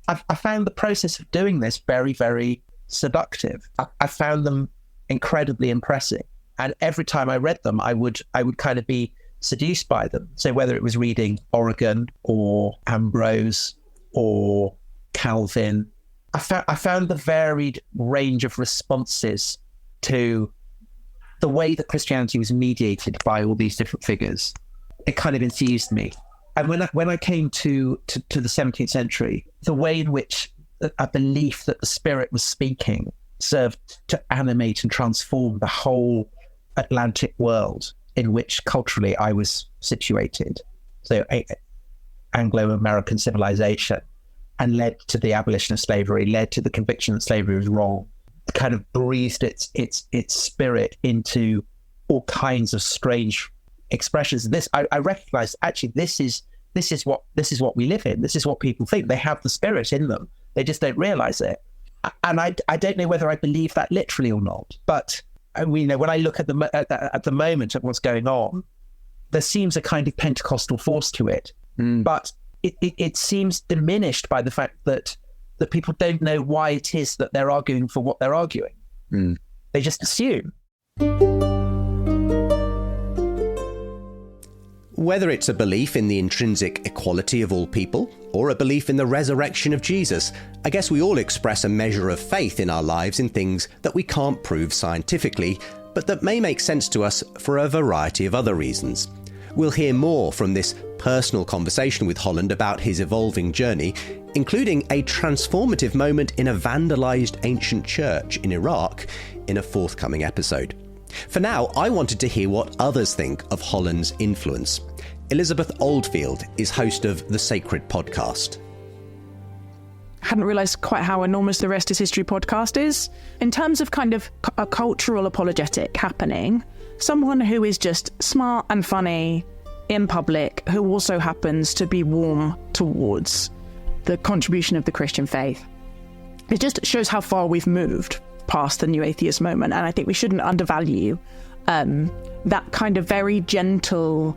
I found the process of doing this very, very seductive. I found them incredibly impressive, and every time I read them, I would kind of be seduced by them. So whether it was reading Origen or Ambrose or Calvin, I found the varied range of responses to the way that Christianity was mediated by all these different figures. It kind of enthused me. And when I came to the 17th century, the way in which a belief that the Spirit was speaking served to animate and transform the whole Atlantic world in which culturally I was situated. So Anglo-American civilization, and led to the abolition of slavery, led to the conviction that slavery was wrong, kind of breathed its spirit into all kinds of strange expressions. This I recognized actually this is what we live in. This is what people think. They have the Spirit in them. They just don't realize it. And I don't know whether I believe that literally or not, but when I look at the moment at what's going on, there seems a kind of Pentecostal force to it, but it seems diminished by the fact that people don't know why it is that they're arguing for what they're arguing. They just assume. Whether it's a belief in the intrinsic equality of all people, or a belief in the resurrection of Jesus, I guess we all express a measure of faith in our lives in things that we can't prove scientifically, but that may make sense to us for a variety of other reasons. We'll hear more from this personal conversation with Holland about his evolving journey, including a transformative moment in a vandalised ancient church in Iraq in a forthcoming episode. For now, I wanted to hear what others think of Holland's influence. Elizabeth Oldfield is host of the Sacred Podcast. Hadn't realised quite how enormous the Rest is History podcast is. In terms of kind of a cultural apologetic happening, someone who is just smart and funny in public, who also happens to be warm towards the contribution of the Christian faith. It just shows how far we've moved past the new atheist moment, and I think we shouldn't undervalue that kind of very gentle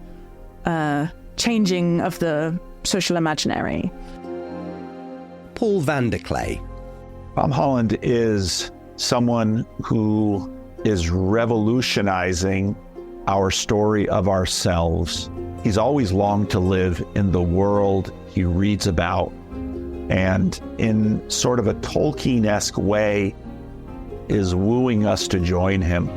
changing of the social imaginary. Paul van der Clay. Tom Holland is someone who is revolutionizing our story of ourselves. He's always longed to live in the world he reads about, and in sort of a Tolkien-esque way is wooing us to join him.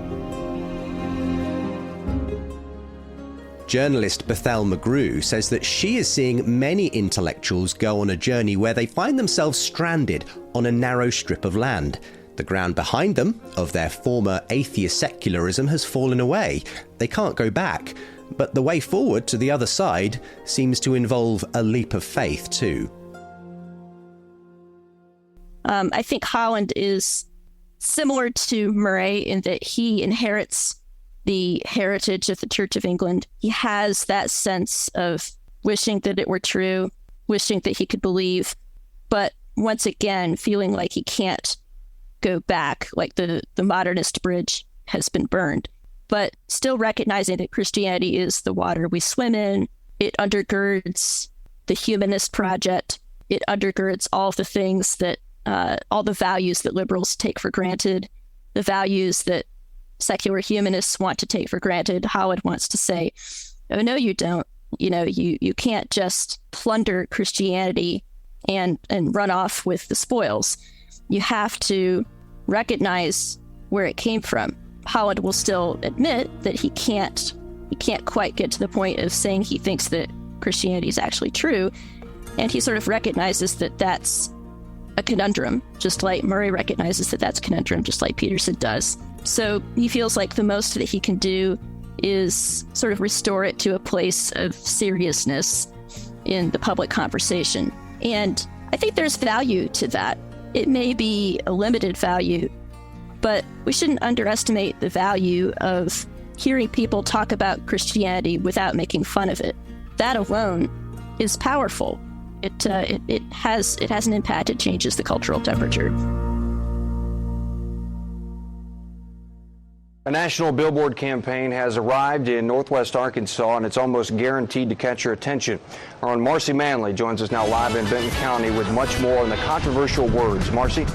Journalist Bethel McGrew says that she is seeing many intellectuals go on a journey where they find themselves stranded on a narrow strip of land. The ground behind them, of their former atheist secularism, has fallen away. They can't go back. But the way forward to the other side seems to involve a leap of faith too. I think Holland is similar to Murray in that he inherits the heritage of the Church of England. He has that sense of wishing that it were true, wishing that he could believe, but once again, feeling like he can't go back, like the modernist bridge has been burned, but still recognizing that Christianity is the water we swim in. It undergirds the humanist project. It undergirds all the things that, all the values that liberals take for granted, the values that secular humanists want to take for granted. Holland wants to say, oh, no, you don't. You know, you can't just plunder Christianity and run off with the spoils. You have to recognize where it came from. Holland will still admit that he can't he can't quite get to the point of saying he thinks that Christianity is actually true. And he sort of recognizes that that's a conundrum, just like Murray recognizes that that's a conundrum, just like Peterson does. So he feels like the most that he can do is sort of restore it to a place of seriousness in the public conversation. And I think there's value to that. It may be a limited value, but we shouldn't underestimate the value of hearing people talk about Christianity without making fun of it. That alone is powerful. It has an impact. It changes the cultural temperature. A national billboard campaign has arrived in northwest Arkansas, and it's almost guaranteed to catch your attention. Our own Marcy Manley joins us now live in Benton County with much more on the controversial words. Marcy?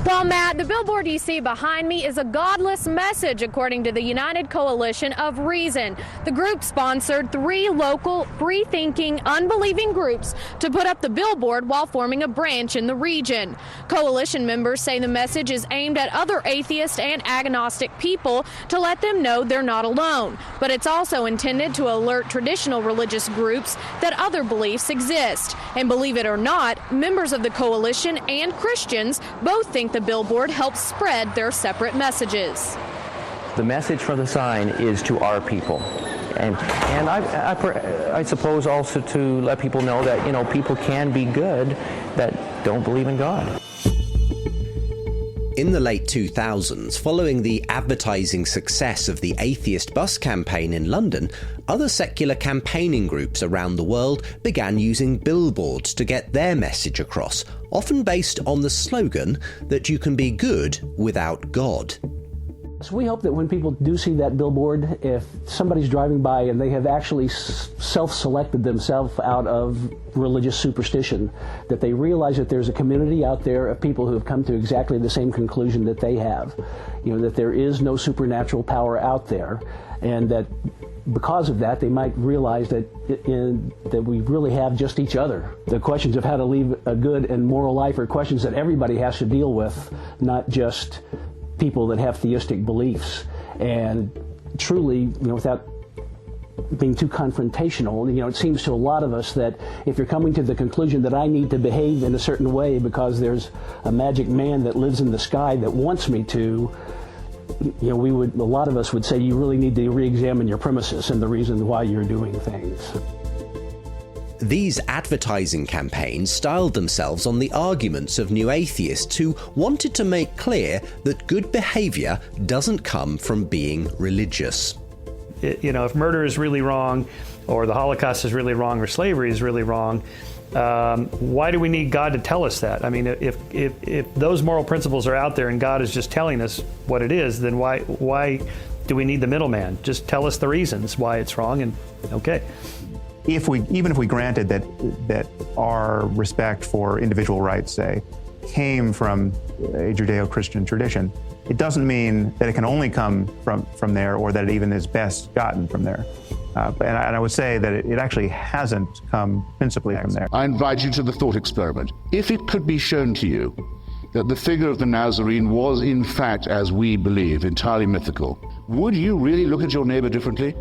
Well, Matt, the billboard you see behind me is a godless message, according to the United Coalition of Reason. The group sponsored 3 local, free-thinking, unbelieving groups to put up the billboard while forming a branch in the region. Coalition members say the message is aimed at other atheist and agnostic people to let them know they're not alone. But it's also intended to alert traditional religious groups that other beliefs exist. And believe it or not, members of the coalition and Christians both think the billboard helps spread their separate messages. The message for the sign is to our people. And I suppose also to let people know that, you know, people can be good that don't believe in God. In the late 2000s, following the advertising success of the atheist bus campaign in London, other secular campaigning groups around the world began using billboards to get their message across, often based on the slogan that you can be good without God. So we hope that when people do see that billboard, if somebody's driving by and they have actually self-selected themselves out of religious superstition, that they realize that there's a community out there of people who have come to exactly the same conclusion that they have. You know, that there is no supernatural power out there, and that because of that, they might realize that that we really have just each other. The questions of how to live a good and moral life are questions that everybody has to deal with, not just people that have theistic beliefs. And truly, you know, without being too confrontational, you know, it seems to a lot of us that if you're coming to the conclusion that I need to behave in a certain way because there's a magic man that lives in the sky that wants me to, you know, a lot of us would say you really need to re-examine your premises and the reason why you're doing things. These advertising campaigns styled themselves on the arguments of new atheists who wanted to make clear that good behavior doesn't come from being religious. You know, if murder is really wrong, or the Holocaust is really wrong, or slavery is really wrong, why do we need God to tell us that? I mean, if those moral principles are out there and God is just telling us what it is, then why do we need the middleman? Just tell us the reasons why it's wrong, and okay. Even if we granted that our respect for individual rights, say, came from a Judeo-Christian tradition, it doesn't mean that it can only come from there, or that it even is best gotten from there. And I would say that it actually hasn't come principally from there. I invite you to the thought experiment. If it could be shown to you that the figure of the Nazarene was, in fact, as we believe, entirely mythical, would you really look at your neighbor differently?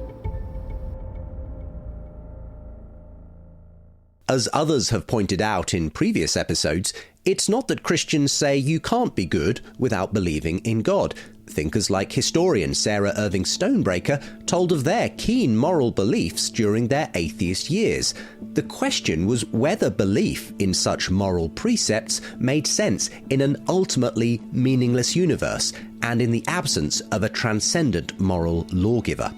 As others have pointed out in previous episodes, it's not that Christians say you can't be good without believing in God. Thinkers like historian Sarah Irving Stonebreaker told of their keen moral beliefs during their atheist years. The question was whether belief in such moral precepts made sense in an ultimately meaningless universe and in the absence of a transcendent moral lawgiver.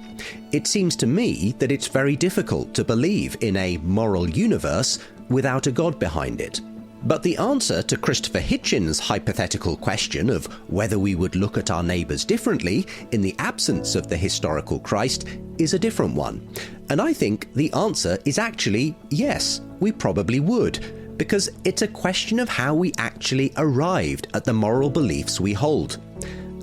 It seems to me that it's very difficult to believe in a moral universe without a God behind it. But the answer to Christopher Hitchens' hypothetical question of whether we would look at our neighbours differently in the absence of the historical Christ is a different one. And I think the answer is actually yes, we probably would, because it's a question of how we actually arrived at the moral beliefs we hold.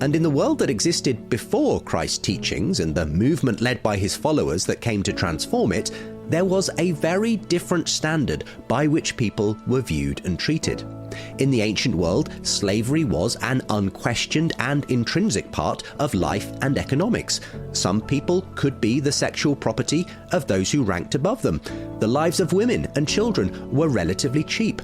And in the world that existed before Christ's teachings and the movement led by his followers that came to transform it, there was a very different standard by which people were viewed and treated. In the ancient world, slavery was an unquestioned and intrinsic part of life and economics. Some people could be the sexual property of those who ranked above them. The lives of women and children were relatively cheap.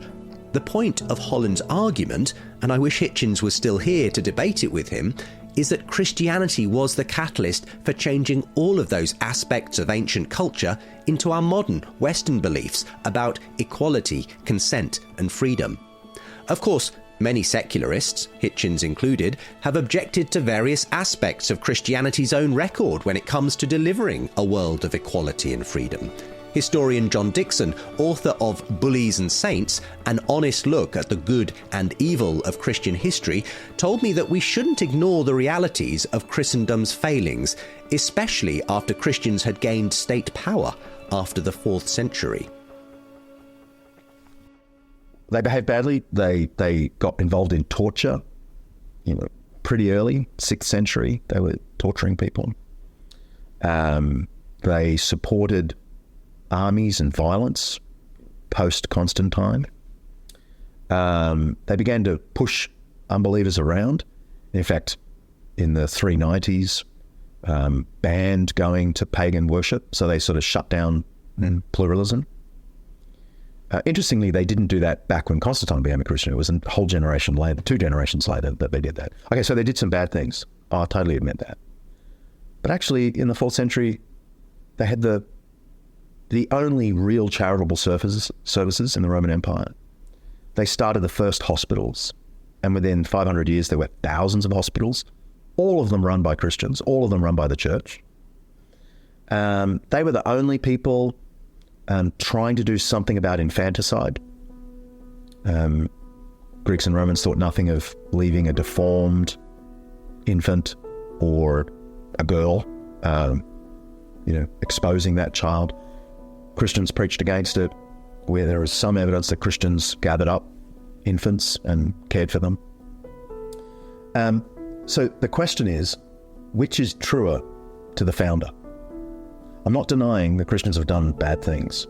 The point of Holland's argument, and I wish Hitchens was still here to debate it with him, is that Christianity was the catalyst for changing all of those aspects of ancient culture into our modern Western beliefs about equality, consent, and freedom. Of course, many secularists, Hitchens included, have objected to various aspects of Christianity's own record when it comes to delivering a world of equality and freedom. Historian John Dixon, author of Bullies and Saints, An Honest Look at the Good and Evil of Christian History, told me that we shouldn't ignore the realities of Christendom's failings, especially after Christians had gained state power after the 4th century. They behaved badly. They got involved in torture, pretty early, 6th century. They were torturing people. They supported armies and violence post-Constantine. They began to push unbelievers around. In fact, in the 390s, banned going to pagan worship, so they sort of shut down pluralism. Interestingly, they didn't do that back when Constantine became a Christian. It was a whole generation later, 2 generations later, that they did that. Okay, so they did some bad things. I totally admit that. But actually, in the 4th century, they had the only real charitable services in the Roman Empire. They started the first hospitals, and within 500 years there were thousands of hospitals, all of them run by Christians, all of them run by the church. They were the only people trying to do something about infanticide. Greeks and Romans thought nothing of leaving a deformed infant or a girl, exposing that child. Christians preached against it, where there is some evidence that Christians gathered up infants and cared for them. So the question is, which is truer to the founder? I'm not denying that Christians have done bad things,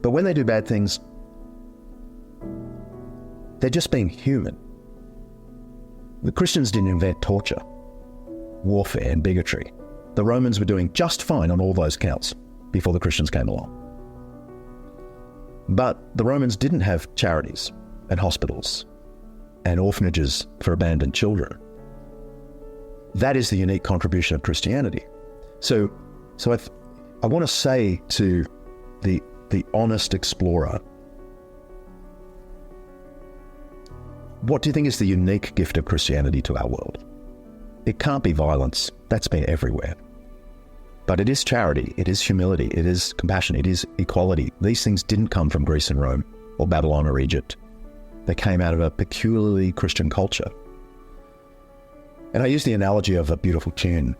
but when they do bad things, they're just being human. The Christians didn't invent torture, warfare, and bigotry. The Romans were doing just fine on all those counts before the Christians came along. But the Romans didn't have charities and hospitals and orphanages for abandoned children. That is the unique contribution of Christianity. So I want to say to the honest explorer, what do you think is the unique gift of Christianity to our world? It can't be violence. That's been everywhere. But it is charity, it is humility, it is compassion, it is equality. These things didn't come from Greece and Rome or Babylon or Egypt. They came out of a peculiarly Christian culture. And I use the analogy of a beautiful tune.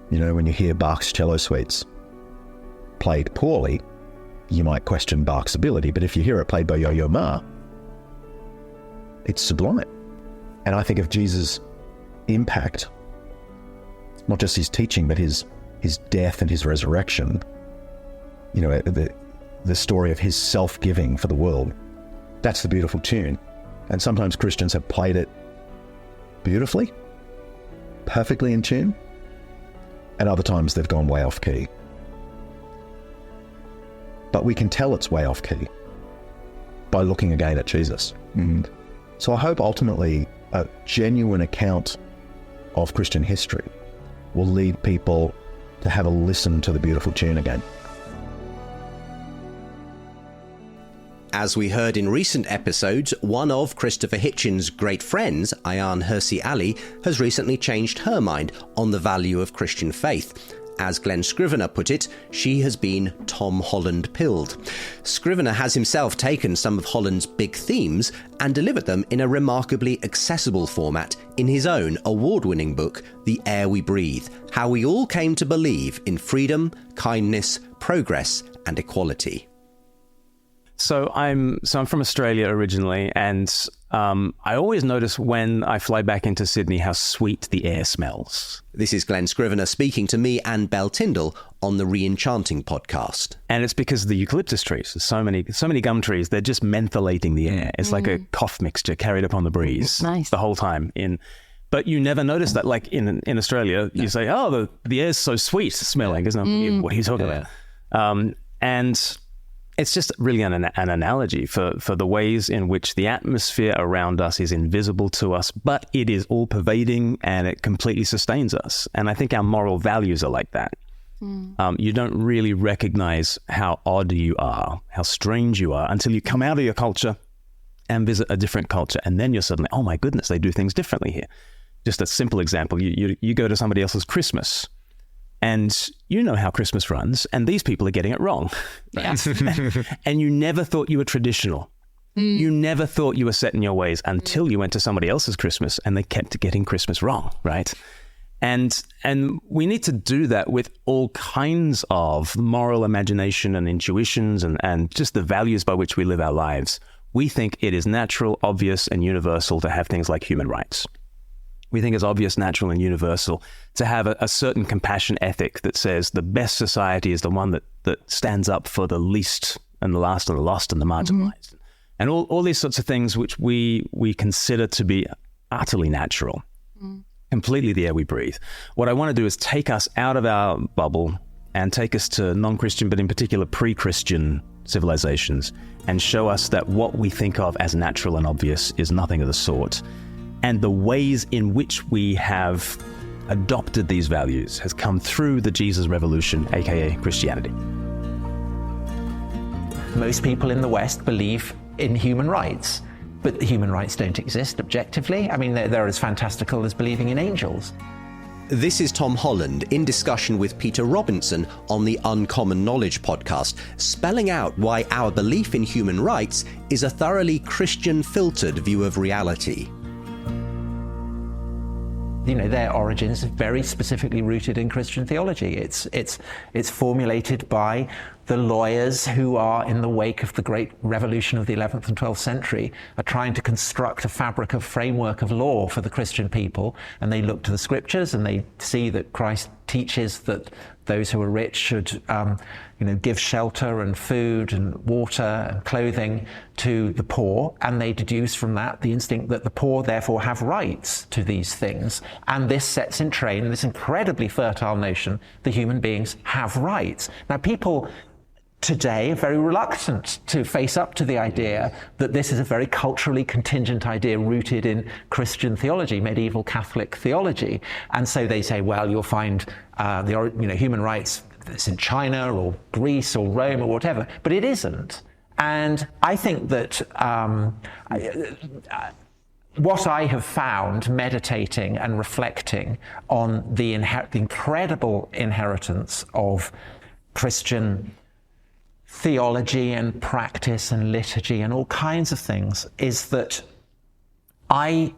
When you hear Bach's cello suites played poorly, you might question Bach's ability, but if you hear it played by Yo-Yo Ma, it's sublime. And I think of Jesus' impact, not just his teaching, but his death and his resurrection, the story of his self-giving for the world. That's the beautiful tune. And sometimes Christians have played it beautifully, perfectly in tune, and other times they've gone way off key. But we can tell it's way off key by looking again at Jesus. Mm-hmm. So I hope ultimately a genuine account of Christian history will lead people to have a listen to the beautiful tune again. As we heard in recent episodes, one of Christopher Hitchens' great friends, Ayaan Hirsi Ali, has recently changed her mind on the value of Christian faith. As Glenn Scrivener put it, she has been Tom Holland pilled. Scrivener has himself taken some of Holland's big themes and delivered them in a remarkably accessible format in his own award-winning book, The Air We Breathe: How We All Came to Believe in Freedom, Kindness, Progress and Equality. So I'm from Australia originally, and I always notice when I fly back into Sydney how sweet the air smells. This is Glenn Scrivener speaking to me and Belle Tyndall on the Re-Enchanting podcast. And it's because of the eucalyptus trees. There's so many gum trees. They're just mentholating the air. It's like a cough mixture carried up on the breeze the whole time. But you never notice that. Like in Australia, you say, "Oh, the air's so sweet smelling," isn't it? What are you talking about? And it's just really an analogy for the ways in which the atmosphere around us is invisible to us, but it is all pervading and it completely sustains us. And I think our moral values are like that. You don't really recognize how odd you are, how strange you are, until you come out of your culture and visit a different culture. And then you're suddenly, oh my goodness, they do things differently here. Just a simple example, you go to somebody else's Christmas and you know how Christmas runs, and these people are getting it wrong. Right? And you never thought you were traditional. You never thought you were set in your ways until you went to somebody else's Christmas and they kept getting Christmas wrong, right? And we need to do that with all kinds of moral imagination and intuitions and just the values by which we live our lives. We think it is natural, obvious, and universal to have things like human rights. We think it's obvious, natural, and universal to have a certain compassion ethic that says the best society is the one that stands up for the least and the last and the lost and the marginalized. And all these sorts of things which we consider to be utterly natural, completely the air we breathe. What I want to do is take us out of our bubble and take us to non-Christian, but in particular pre-Christian civilizations, and show us that what we think of as natural and obvious is nothing of the sort. And the ways in which we have adopted these values has come through the Jesus Revolution, aka Christianity. Most people in the West believe in human rights, but the human rights don't exist objectively. I mean, they're as fantastical as believing in angels. This is Tom Holland in discussion with Peter Robinson on the Uncommon Knowledge podcast, spelling out why our belief in human rights is a thoroughly Christian-filtered view of reality. You know, their origins are very specifically rooted in Christian theology. It's formulated by the lawyers who are in the wake of the great revolution of the 11th and 12th century, are trying to construct a fabric of framework of law for the Christian people. And they look to the scriptures and they see that Christ teaches that those who are rich should give shelter and food and water and clothing to the poor, and they deduce from that the instinct that the poor therefore have rights to these things. And this sets in train this incredibly fertile notion that human beings have rights. Now, people today are very reluctant to face up to the idea that this is a very culturally contingent idea rooted in Christian theology, medieval Catholic theology. And so they say, well, you'll find human rights, it's in China or Greece or Rome or whatever, but it isn't. And I think that what I have found meditating and reflecting on the incredible inheritance of Christian theology and practice and liturgy and all kinds of things is that I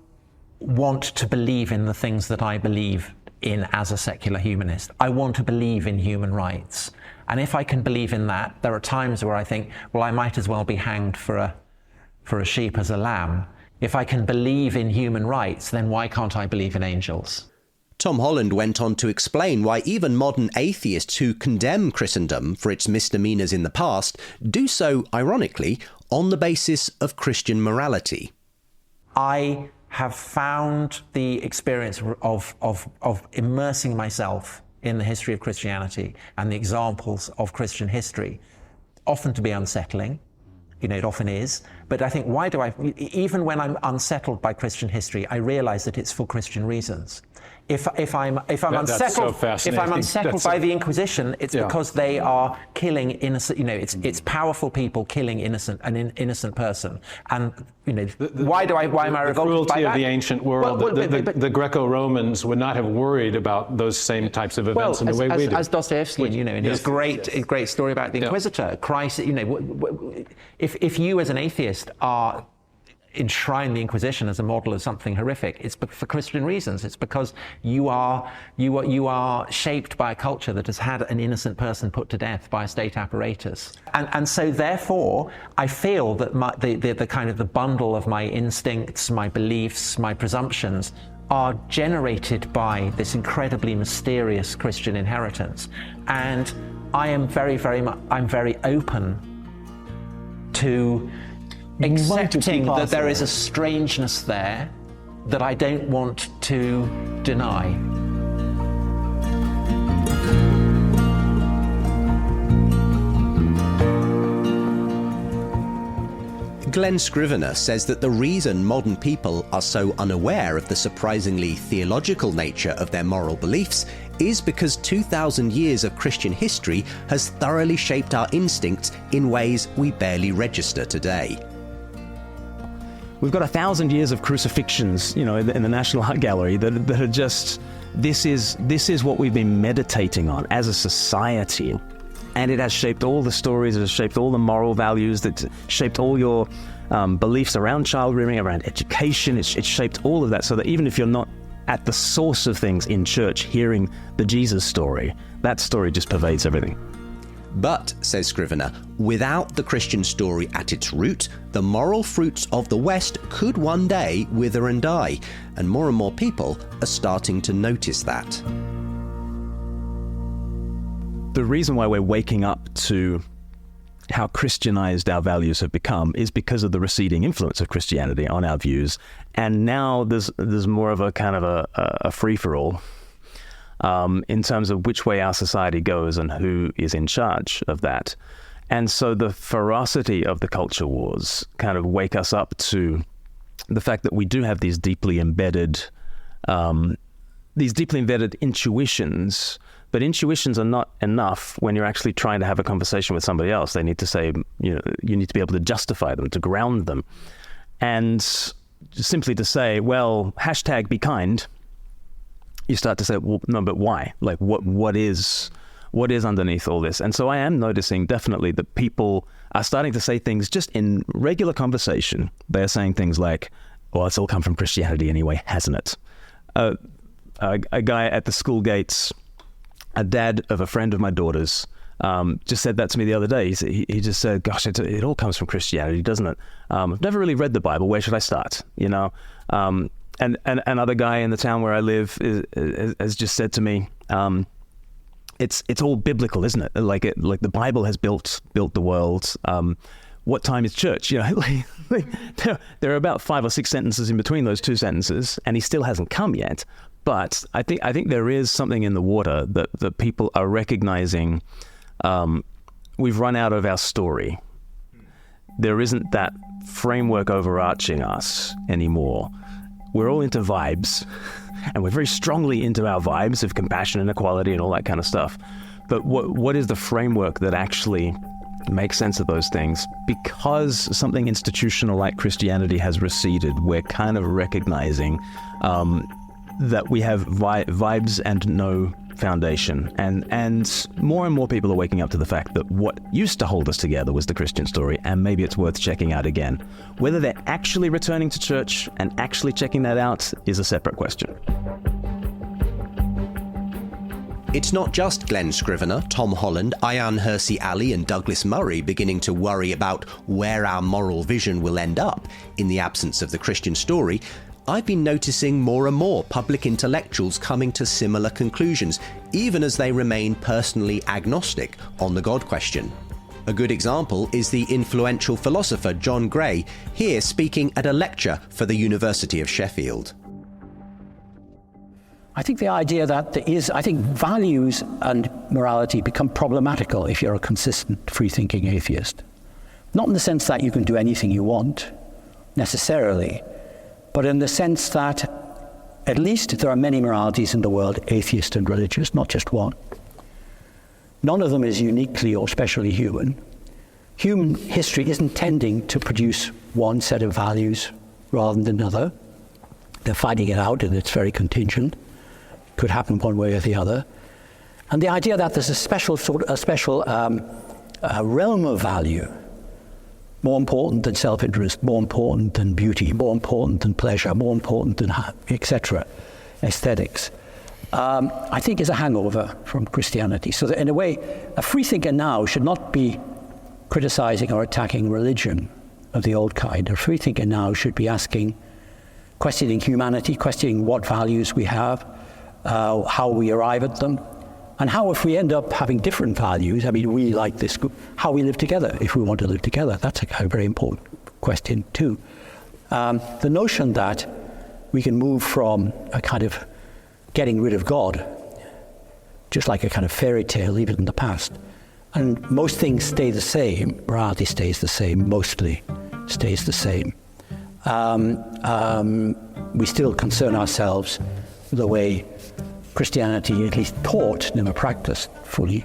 want to believe in the things that I believe in as a secular humanist. I want to believe in human rights. And if I can believe in that, there are times where I think, well, I might as well be hanged for a sheep as a lamb. If I can believe in human rights, then why can't I believe in angels? Tom Holland went on to explain why even modern atheists who condemn Christendom for its misdemeanours in the past do so, ironically, on the basis of Christian morality. I have found the experience of immersing myself in the history of Christianity and the examples of Christian history often to be unsettling. It often is. But I think, even when I'm unsettled by Christian history, I realize that it's for Christian reasons. If I'm unsettled by the Inquisition, it's because they are killing innocent. It's powerful people killing an innocent person. And why am I revolted by that? The cruelty of the ancient world. The Greco-Romans would not have worried about those same types of events in the way we do. As Dostoevsky, in his great story about the Inquisitor, Christ. If you as an atheist are enshrine the Inquisition as a model of something horrific, it's for Christian reasons. It's because you are shaped by a culture that has had an innocent person put to death by a state apparatus, and so therefore I feel that the kind of the bundle of my instincts, my beliefs, my presumptions are generated by this incredibly mysterious Christian inheritance. And I am very open to accepting that there is a strangeness there that I don't want to deny. Glenn Scrivener says that the reason modern people are so unaware of the surprisingly theological nature of their moral beliefs is because 2,000 years of Christian history has thoroughly shaped our instincts in ways we barely register today. We've got 1,000 years of crucifixions, in the National Art Gallery that are just, this is what we've been meditating on as a society. And it has shaped all the stories, it has shaped all the moral values, that shaped all your beliefs around child rearing, around education. It's shaped all of that, so that even if you're not at the source of things in church, hearing the Jesus story, that story just pervades everything. But, says Scrivener, without the Christian story at its root, the moral fruits of the West could one day wither and die, and more people are starting to notice that. The reason why we're waking up to how Christianized our values have become is because of the receding influence of Christianity on our views. And now there's more of a kind of a free-for-all in terms of which way our society goes and who is in charge of that. And so the ferocity of the culture wars kind of wake us up to the fact that we do have these deeply embedded intuitions. But intuitions are not enough when you're actually trying to have a conversation with somebody else. They need to say, you need to be able to justify them, to ground them. And simply to say, well, hashtag be kind, you start to say, well, no, but why? Like, what is underneath all this? And so I am noticing definitely that people are starting to say things just in regular conversation. They're saying things like, well, it's all come from Christianity anyway, hasn't it? A guy at the school gates, a dad of a friend of my daughter's, just said that to me the other day. He just said, gosh, it all comes from Christianity, doesn't it? I've never really read the Bible. Where should I start? And another guy in the town where I live has just said to me, it's all biblical, isn't it? Like the Bible has built the world. What time is church? There are about 5 or 6 sentences in between those 2 sentences, and he still hasn't come yet. But I think there is something in the water that people are recognizing. We've run out of our story. There isn't that framework overarching us anymore. We're all into vibes, and we're very strongly into our vibes of compassion and equality and all that kind of stuff. But what is the framework that actually makes sense of those things? Because something institutional like Christianity has receded, we're kind of recognizing that we have vibes and no foundation. And more people are waking up to the fact that what used to hold us together was the Christian story, and maybe it's worth checking out again. Whether they're actually returning to church and actually checking that out is a separate question. It's not just Glenn Scrivener, Tom Holland, Ayaan Hirsi Ali and Douglas Murray beginning to worry about where our moral vision will end up in the absence of the Christian story. I've been noticing more and more public intellectuals coming to similar conclusions, even as they remain personally agnostic on the God question. A good example is the influential philosopher John Gray, here speaking at a lecture for the University of Sheffield. I think the idea that values and morality become problematical if you're a consistent, free-thinking atheist. Not in the sense that you can do anything you want, necessarily, but in the sense that at least there are many moralities in the world, atheist and religious, not just one. None of them is uniquely or specially human. Human history isn't tending to produce one set of values rather than another. They're fighting it out, and it's very contingent. Could happen one way or the other. And the idea that there's a special realm of value, more important than self-interest, more important than beauty, more important than pleasure, more important than etc., aesthetics, I think is a hangover from Christianity. So that in a way, a free thinker now should not be criticizing or attacking religion of the old kind. A free thinker now should be asking questioning humanity, questioning what values we have, how we arrive at them, and how, if we end up having different values, I mean, we like this group, how we live together, if we want to live together. That's a very important question too. The notion that we can move from a kind of getting rid of God, just like a kind of fairy tale, leave it in the past, and most things stay the same, morality stays the same, mostly stays the same. We still concern ourselves the way Christianity at least taught, never practiced fully,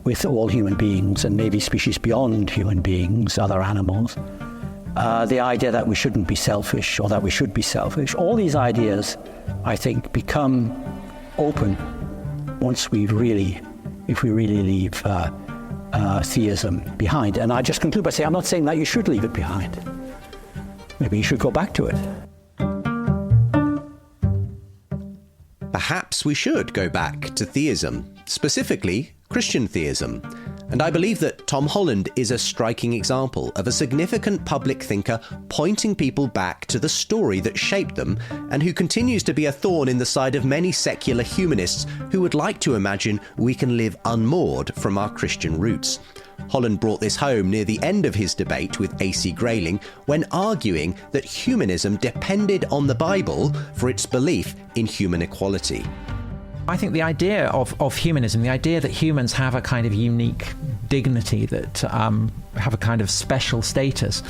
with all human beings and maybe species beyond human beings, other animals. The idea that we shouldn't be selfish or that we should be selfish, all these ideas, I think, become open once if we really leave theism behind. And I just conclude by saying, I'm not saying that you should leave it behind. Maybe you should go back to it. Perhaps we should go back to theism, specifically Christian theism. And I believe that Tom Holland is a striking example of a significant public thinker pointing people back to the story that shaped them, and who continues to be a thorn in the side of many secular humanists who would like to imagine we can live unmoored from our Christian roots. Holland brought this home near the end of his debate with A.C. Grayling when arguing that humanism depended on the Bible for its belief in human equality. I think the idea of humanism, the idea that humans have a kind of unique dignity, that have a kind of special status,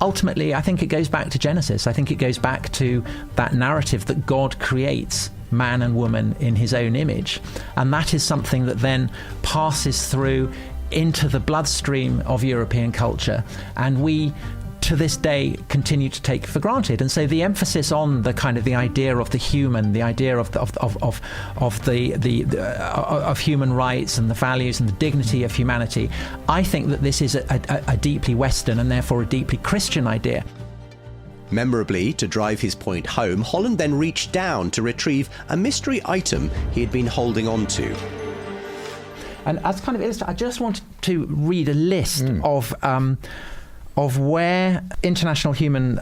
ultimately I think it goes back to Genesis. I think it goes back to that narrative that God creates man and woman in his own image. And that is something that then passes through into the bloodstream of European culture, and we to this day continue to take for granted. And so the emphasis on the kind of the idea of the human, the idea of human rights and the values and the dignity of humanity, I think that this is a deeply Western and therefore a deeply Christian idea. Memorably, to drive his point home, Holland then reached down to retrieve a mystery item he had been holding on to. And as kind of illustrate, I just wanted to read a list of where international human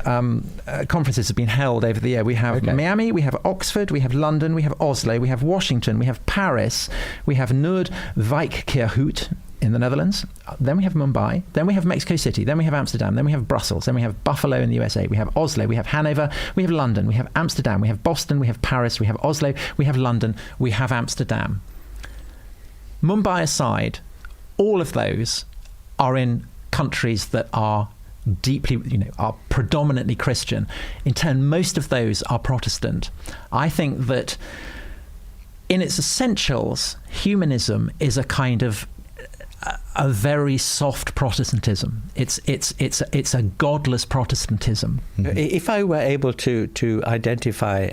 conferences have been held over the year. We have Miami, we have Oxford, we have London, we have Oslo, we have Washington, we have Paris, we have Noordwijkerhout in the Netherlands, then we have Mumbai, then we have Mexico City, then we have Amsterdam, then we have Brussels, then we have Buffalo in the USA, we have Oslo, we have Hanover, we have London, we have Amsterdam, we have Boston, we have Paris, we have Oslo, we have London, we have Amsterdam. Mumbai aside, all of those are in countries that are deeply, are predominantly Christian. In turn, most of those are Protestant. I think that in its essentials, humanism is a kind of a very soft Protestantism. It's a godless Protestantism. If I were able to identify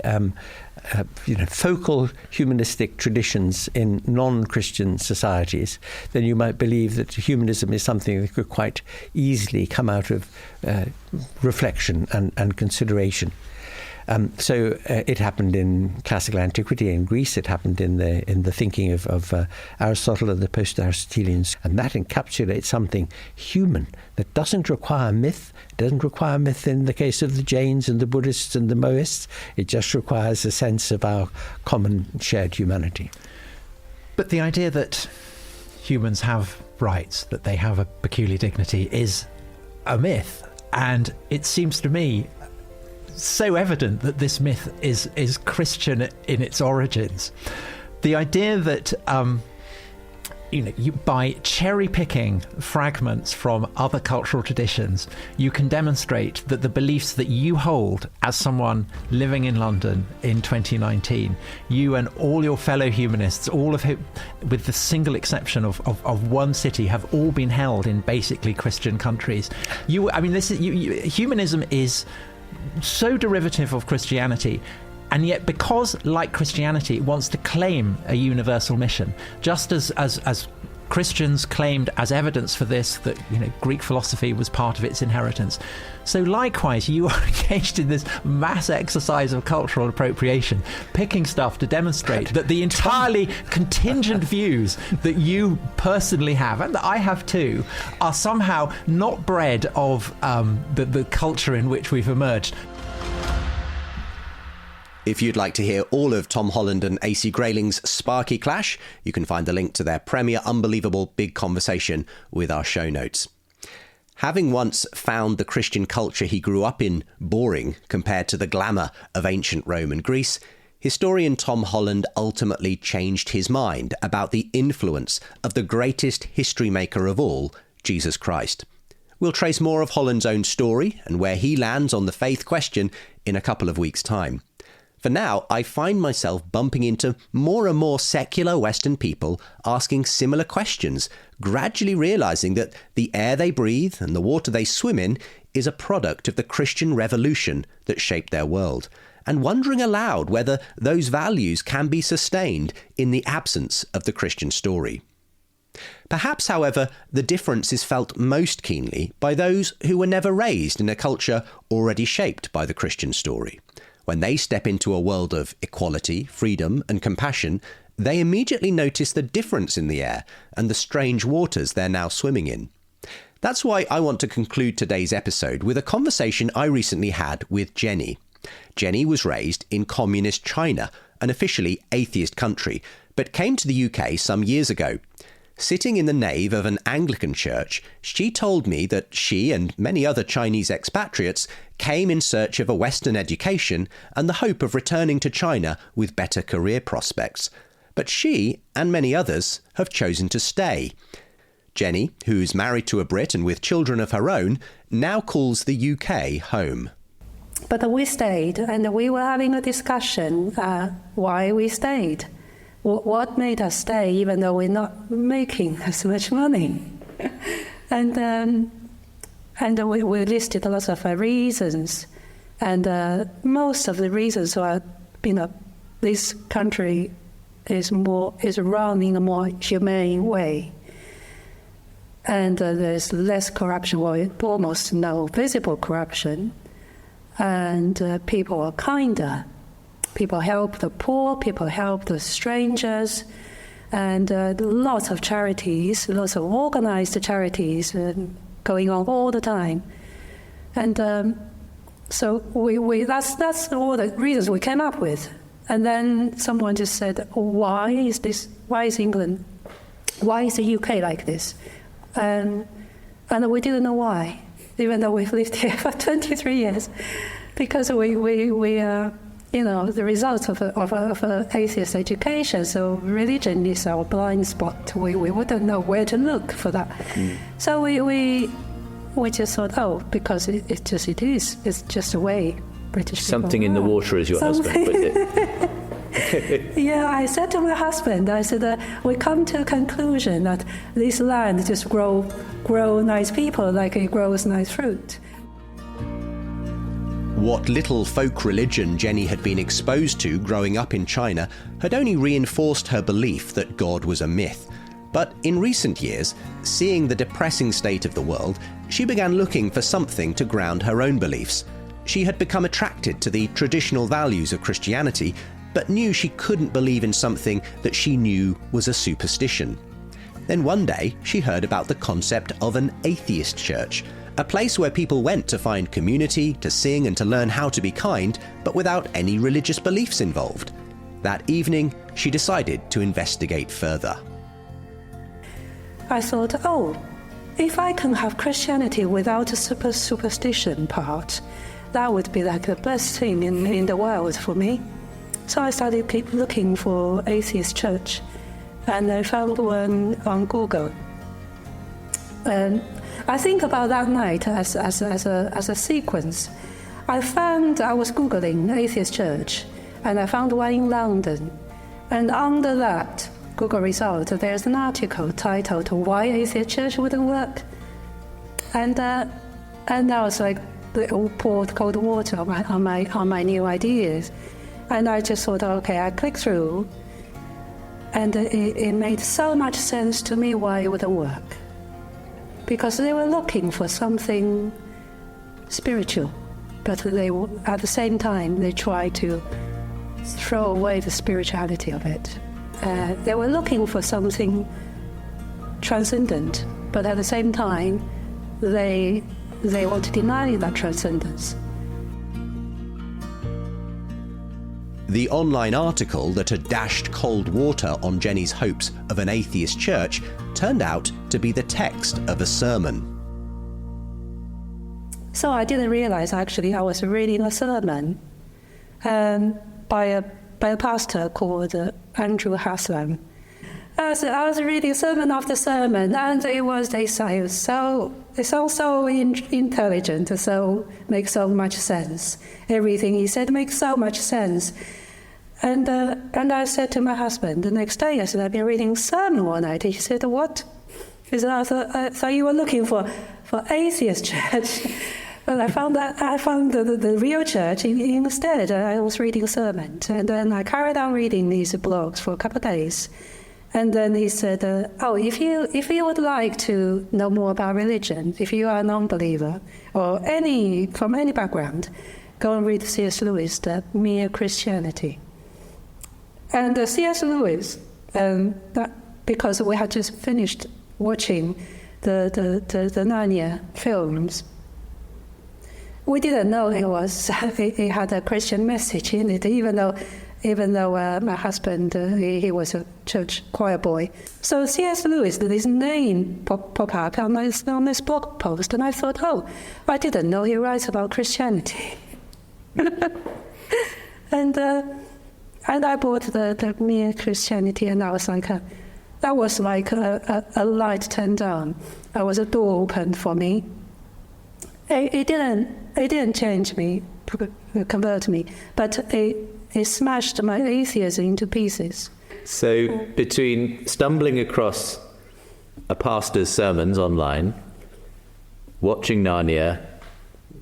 focal humanistic traditions in non-Christian societies, then you might believe that humanism is something that could quite easily come out of reflection and consideration. So it happened in classical antiquity in Greece. It happened in the thinking of Aristotle and the post-Aristotelians, and that encapsulates something human that doesn't require myth. It doesn't require myth in the case of the Jains and the Buddhists and the Mohists. It just requires a sense of our common shared humanity. But the idea that humans have rights, that they have a peculiar dignity, is a myth, and it seems to me so evident that this myth is Christian in its origins. The idea that you by cherry picking fragments from other cultural traditions, you can demonstrate that the beliefs that you hold as someone living in London in 2019, you and all your fellow humanists, all of whom, with the single exception of one city, have all been held in basically Christian countries. Humanism is so derivative of Christianity, and yet because, like Christianity, it wants to claim a universal mission, just as Christians claimed as evidence for this that Greek philosophy was part of its inheritance. So likewise, you are engaged in this mass exercise of cultural appropriation, picking stuff to demonstrate that the entirely contingent views that you personally have, and that I have too, are somehow not bred of the culture in which we've emerged. If you'd like to hear all of Tom Holland and AC Grayling's sparky clash, you can find the link to their premiere Unbelievable Big Conversation with our show notes. Having once found the Christian culture he grew up in boring compared to the glamour of ancient Rome and Greece, historian Tom Holland ultimately changed his mind about the influence of the greatest history maker of all, Jesus Christ. We'll trace more of Holland's own story and where he lands on the faith question in a couple of weeks' time. For now, I find myself bumping into more and more secular Western people asking similar questions, gradually realising that the air they breathe and the water they swim in is a product of the Christian revolution that shaped their world, and wondering aloud whether those values can be sustained in the absence of the Christian story. Perhaps, however, the difference is felt most keenly by those who were never raised in a culture already shaped by the Christian story. When they step into a world of equality, freedom and compassion, they immediately notice the difference in the air and the strange waters they're now swimming in. That's why I want to conclude today's episode with a conversation I recently had with Jenny. Jenny was raised in communist China, an officially atheist country, but came to the UK some years ago. Sitting in the nave of an Anglican church, she told me that she and many other Chinese expatriates came in search of a Western education and the hope of returning to China with better career prospects. But she, and many others, have chosen to stay. Jenny, who's married to a Brit and with children of her own, now calls the UK home. But we stayed, and we were having a discussion why we stayed. What made us stay, even though we're not making as much money? and we listed lots of reasons, and most of the reasons are, this country is run in a more humane way, and there's less corruption, or almost no visible corruption, and people are kinder. People help the poor, people help the strangers, and lots of charities, lots of organized charities going on all the time. And so that's all the reasons we came up with. And then someone just said, why is England, why is the UK like this? And we didn't know why, even though we've lived here for 23 years, because we the results of an atheist education. So religion is our blind spot. We wouldn't know where to look for that. So we just thought, because it is. It's just a way British people Something in the water, as your husband put it. Yeah, I said to my husband, we come to a conclusion that this land just grow nice people like it grows nice fruit. What little folk religion Jenny had been exposed to growing up in China had only reinforced her belief that God was a myth. But in recent years, seeing the depressing state of the world, she began looking for something to ground her own beliefs. She had become attracted to the traditional values of Christianity, but knew she couldn't believe in something that she knew was a superstition. Then one day, she heard about the concept of an atheist church, a place where people went to find community, to sing and to learn how to be kind, but without any religious beliefs involved. That evening, she decided to investigate further. I thought, if I can have Christianity without a superstition part, that would be like the best thing in the world for me. So I started keep looking for atheist church, and I found one on Google. And I think about that night as a sequence. I was Googling atheist church, and I found one in London. And under that Google result, there's an article titled "Why Atheist Church Wouldn't Work," and that was like poured cold water on my new ideas. And I just thought, I clicked through, and it made so much sense to me why it wouldn't work. Because they were looking for something spiritual, but at the same time they tried to throw away the spirituality of it. They were looking for something transcendent, but at the same time they want to deny that transcendence. The online article that had dashed cold water on Jenny's hopes of an atheist church turned out to be the text of a sermon. So I didn't realize actually I was reading a sermon by a pastor called Andrew Haslam. I was reading sermon after sermon, and they sound so intelligent, so makes so much sense. Everything he said makes so much sense. And I said to my husband the next day, I said, I've been reading sermon one night. He said, what? He said, I thought you were looking for atheist church. Well, I found the real church instead. I was reading sermons, and then I carried on reading these blogs for a couple of days. And then he said, if you would like to know more about religion, if you are a non-believer or from any background, go and read C.S. Lewis, The Mere Christianity. And C.S. Lewis, because we had just finished watching the Narnia films, we didn't know he had a Christian message in it, even though my husband, he was a church choir boy. So C.S. Lewis, his name pop up on this blog post, and I thought, I didn't know he writes about Christianity. And I bought the Mere Christianity, and I was like, that was like a light turned on. That was a door opened for me. It didn't change me, convert me, but it smashed my atheism into pieces. So between stumbling across a pastor's sermons online, watching Narnia,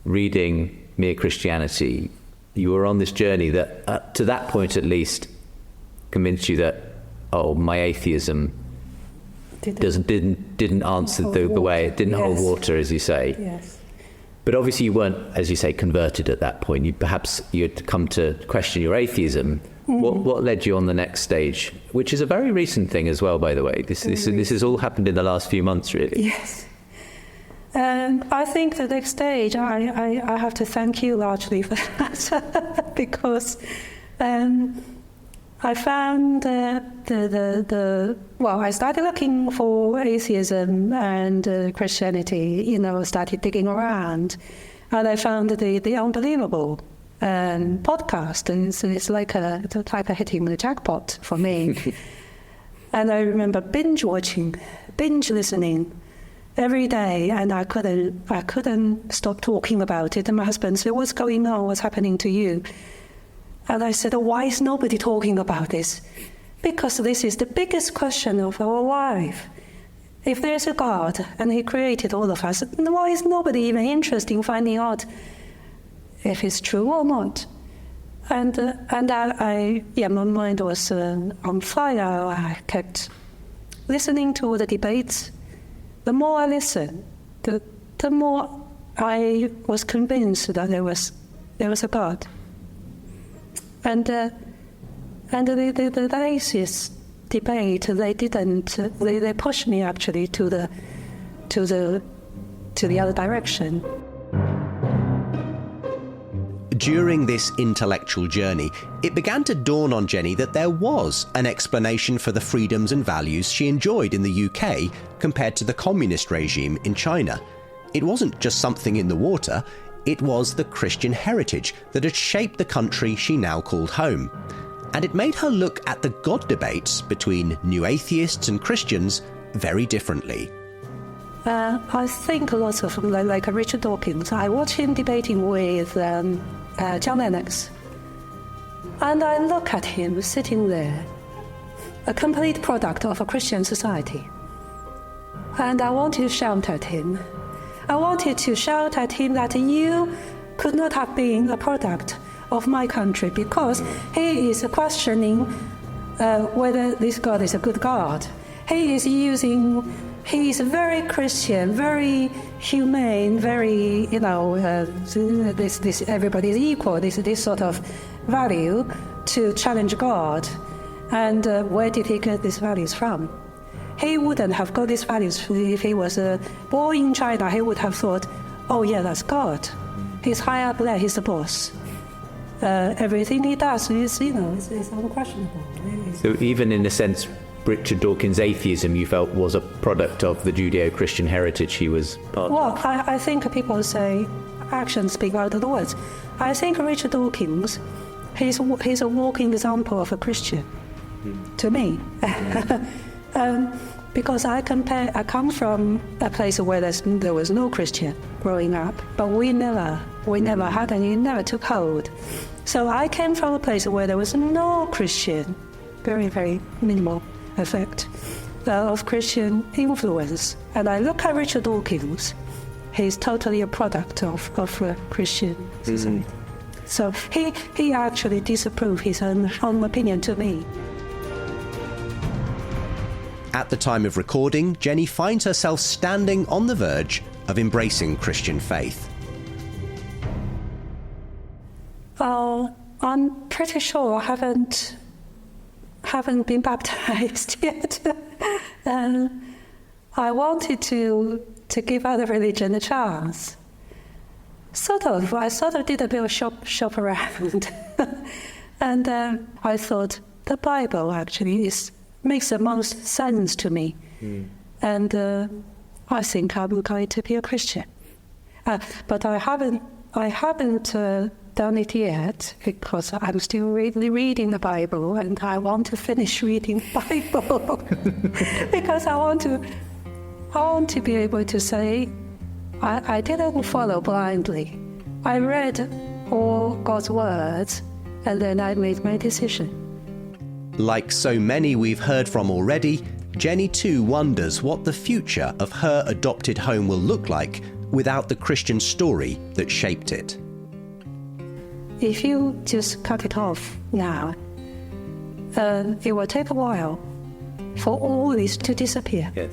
reading Mere Christianity, you were on this journey that, to that point at least, convinced you that, my atheism didn't answer the way, it didn't hold water, as you say. Yes. But obviously you weren't, as you say, converted at that point. You had come to question your atheism. Mm-hmm. What led you on the next stage? Which is a very recent thing as well, by the way. This has all happened in the last few months, really. Yes. I think the next stage, I have to thank you largely for that, because I found I started looking for atheism and Christianity, started digging around, and I found the Unbelievable podcast, and it's like a hitting the jackpot for me. And I remember binge listening every day, and I couldn't stop talking about it. And my husband said, "What's going on? What's happening to you?" And I said, why is nobody talking about this? Because this is the biggest question of our life. If there's a God and he created all of us, why is nobody even interested in finding out if it's true or not? And my mind was on fire. I kept listening to the debates. The more I listened, the more I was convinced that there was a God. And the atheist debate, they pushed me actually to the other direction. During this intellectual journey, it began to dawn on Jenny that there was an explanation for the freedoms and values she enjoyed in the UK compared to the communist regime in China. It wasn't just something in the water. It was the Christian heritage that had shaped the country she now called home. And it made her look at the God debates between new atheists and Christians very differently. I think lots of them, like Richard Dawkins, I watch him debating with John Lennox. And I look at him sitting there, a complete product of a Christian society. And I want to shout at him. I wanted to shout at him that you could not have been a product of my country, because he is questioning whether this God is a good God. He is very Christian, very humane, very, this everybody is equal, this sort of value to challenge God. And where did he get these values from? He wouldn't have got these values if he was born in China. He would have thought, oh yeah, that's God. He's high up there, he's the boss. everything he does is, is unquestionable. So even in a sense, Richard Dawkins' atheism, you felt, was a product of the Judeo-Christian heritage he was part of? Well, I think people say actions speak louder than words. I think Richard Dawkins, he's a walking example of a Christian, to me. Because I come from a place where there was no Christian growing up, but we never had any, never took hold. So I came from a place where there was no Christian, very, very minimal effect of Christian influence. And I look at Richard Dawkins, he's totally a product of Christian society. So he actually disapproved his own opinion to me. At the time of recording, Jenny finds herself standing on the verge of embracing Christian faith. Well, I'm pretty sure I haven't been baptized yet. I wanted to give other religion a chance. I sort of did a bit of shop around. And I thought the Bible actually makes the most sense to me. And I think I'm going to be a Christian. But I haven't done it yet because I'm still really reading the Bible, and I want to finish reading the Bible because I want to be able to say I didn't follow blindly. I read all God's words and then I made my decision. Like so many we've heard from already, Jenny too wonders what the future of her adopted home will look like without the Christian story that shaped it. If you just cut it off now, it will take a while for all this to disappear. Yes.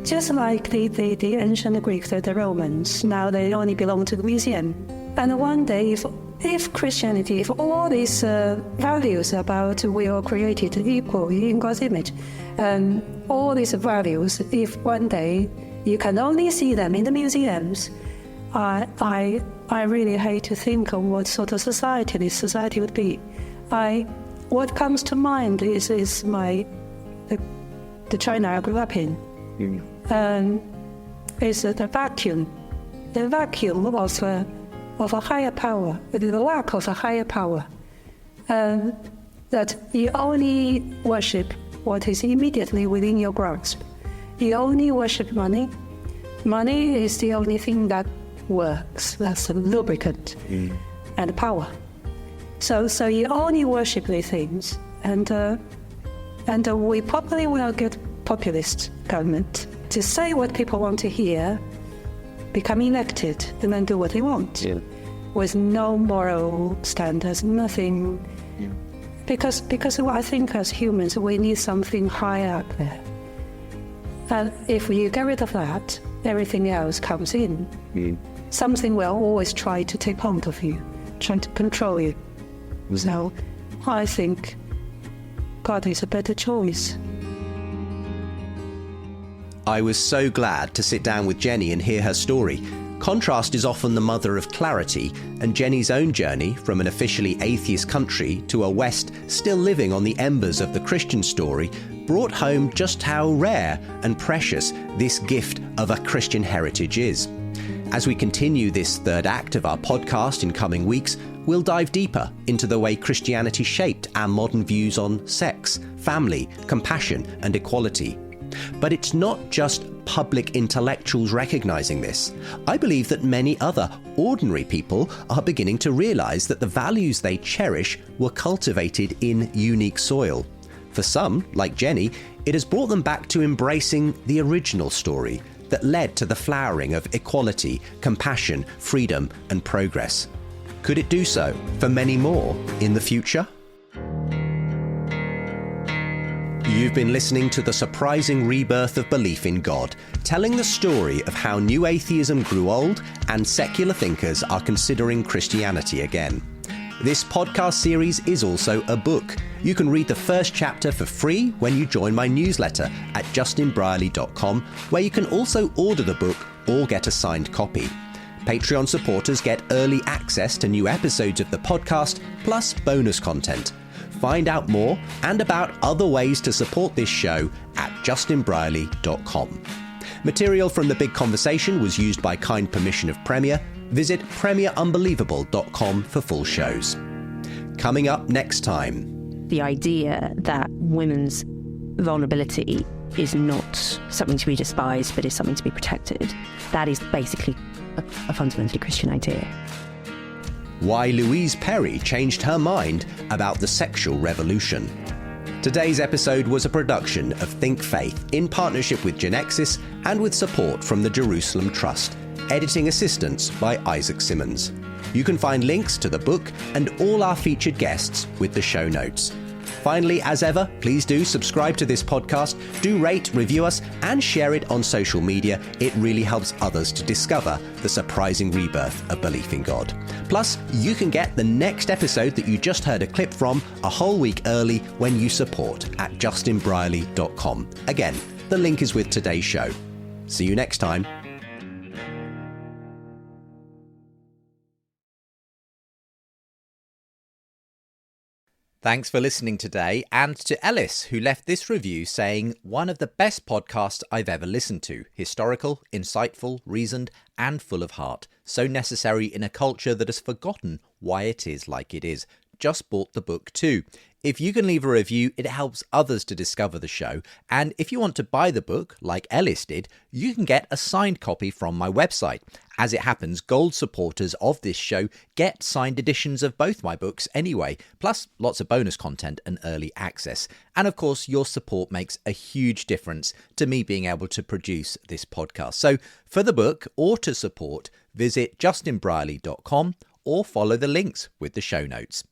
Just like the ancient Greeks, the Romans, now they only belong to the museum. And one day, if Christianity, if all these values about we are created equal in God's image, and all these values, if one day you can only see them in the museums, I really hate to think of what sort of society this society would be. What comes to mind is the China I grew up in. Is the vacuum of a higher power, the lack of a higher power, that you only worship what is immediately within your grasp. You only worship money. Money is the only thing that works. That's the lubricant and power. So you only worship these things, and we probably will get populist government to say what people want to hear, become elected, and then do what they want, with no moral standards, nothing. Because I think as humans we need something higher up there. And if you get rid of that, everything else comes in. Something will always try to take hold of you, trying to control you. So I think God is a better choice. I was so glad to sit down with Jenny and hear her story. Contrast is often the mother of clarity, and Jenny's own journey from an officially atheist country to a West still living on the embers of the Christian story brought home just how rare and precious this gift of a Christian heritage is. As we continue this third act of our podcast in coming weeks, we'll dive deeper into the way Christianity shaped our modern views on sex, family, compassion, and equality. But it's not just public intellectuals recognizing this. I believe that many other ordinary people are beginning to realize that the values they cherish were cultivated in unique soil. For some, like Jenny, it has brought them back to embracing the original story that led to the flowering of equality, compassion, freedom, and progress. Could it do so for many more in the future? You've been listening to the surprising rebirth of belief in God, telling the story of how new atheism grew old and secular thinkers are considering Christianity again. This podcast series is also a book. You can read the first chapter for free when you join my newsletter at justinbrierley.com, where you can also order the book or get a signed copy. Patreon supporters get early access to new episodes of the podcast, plus bonus content. Find out more and about other ways to support this show at justinbrierley.com. Material from The Big Conversation was used by kind permission of Premier. Visit premierunbelievable.com for full shows. Coming up next time. The idea that women's vulnerability is not something to be despised, but is something to be protected. That is basically a fundamentally Christian idea. Why Louise Perry changed her mind about the sexual revolution. Today's episode was a production of Think Faith in partnership with Genexus and with support from the Jerusalem Trust. Editing assistance by Isaac Simmons. You can find links to the book and all our featured guests with the show notes. Finally, as ever, please do subscribe to this podcast, do rate, review us, and share it on social media. It really helps others to discover the surprising rebirth of belief in God. Plus, you can get the next episode that you just heard a clip from a whole week early when you support at justinbrierley.com. Again, the link is with today's show. See you next time. Thanks for listening today, and to Ellis, who left this review saying, one of the best podcasts I've ever listened to. Historical, insightful, reasoned, and full of heart. So necessary in a culture that has forgotten why it is like it is. Just bought the book too. If you can leave a review, it helps others to discover the show. And if you want to buy the book, like Ellis did, you can get a signed copy from my website. As it happens, gold supporters of this show get signed editions of both my books anyway, plus lots of bonus content and early access. And of course, your support makes a huge difference to me being able to produce this podcast. So for the book or to support, visit justinbrierley.com or follow the links with the show notes.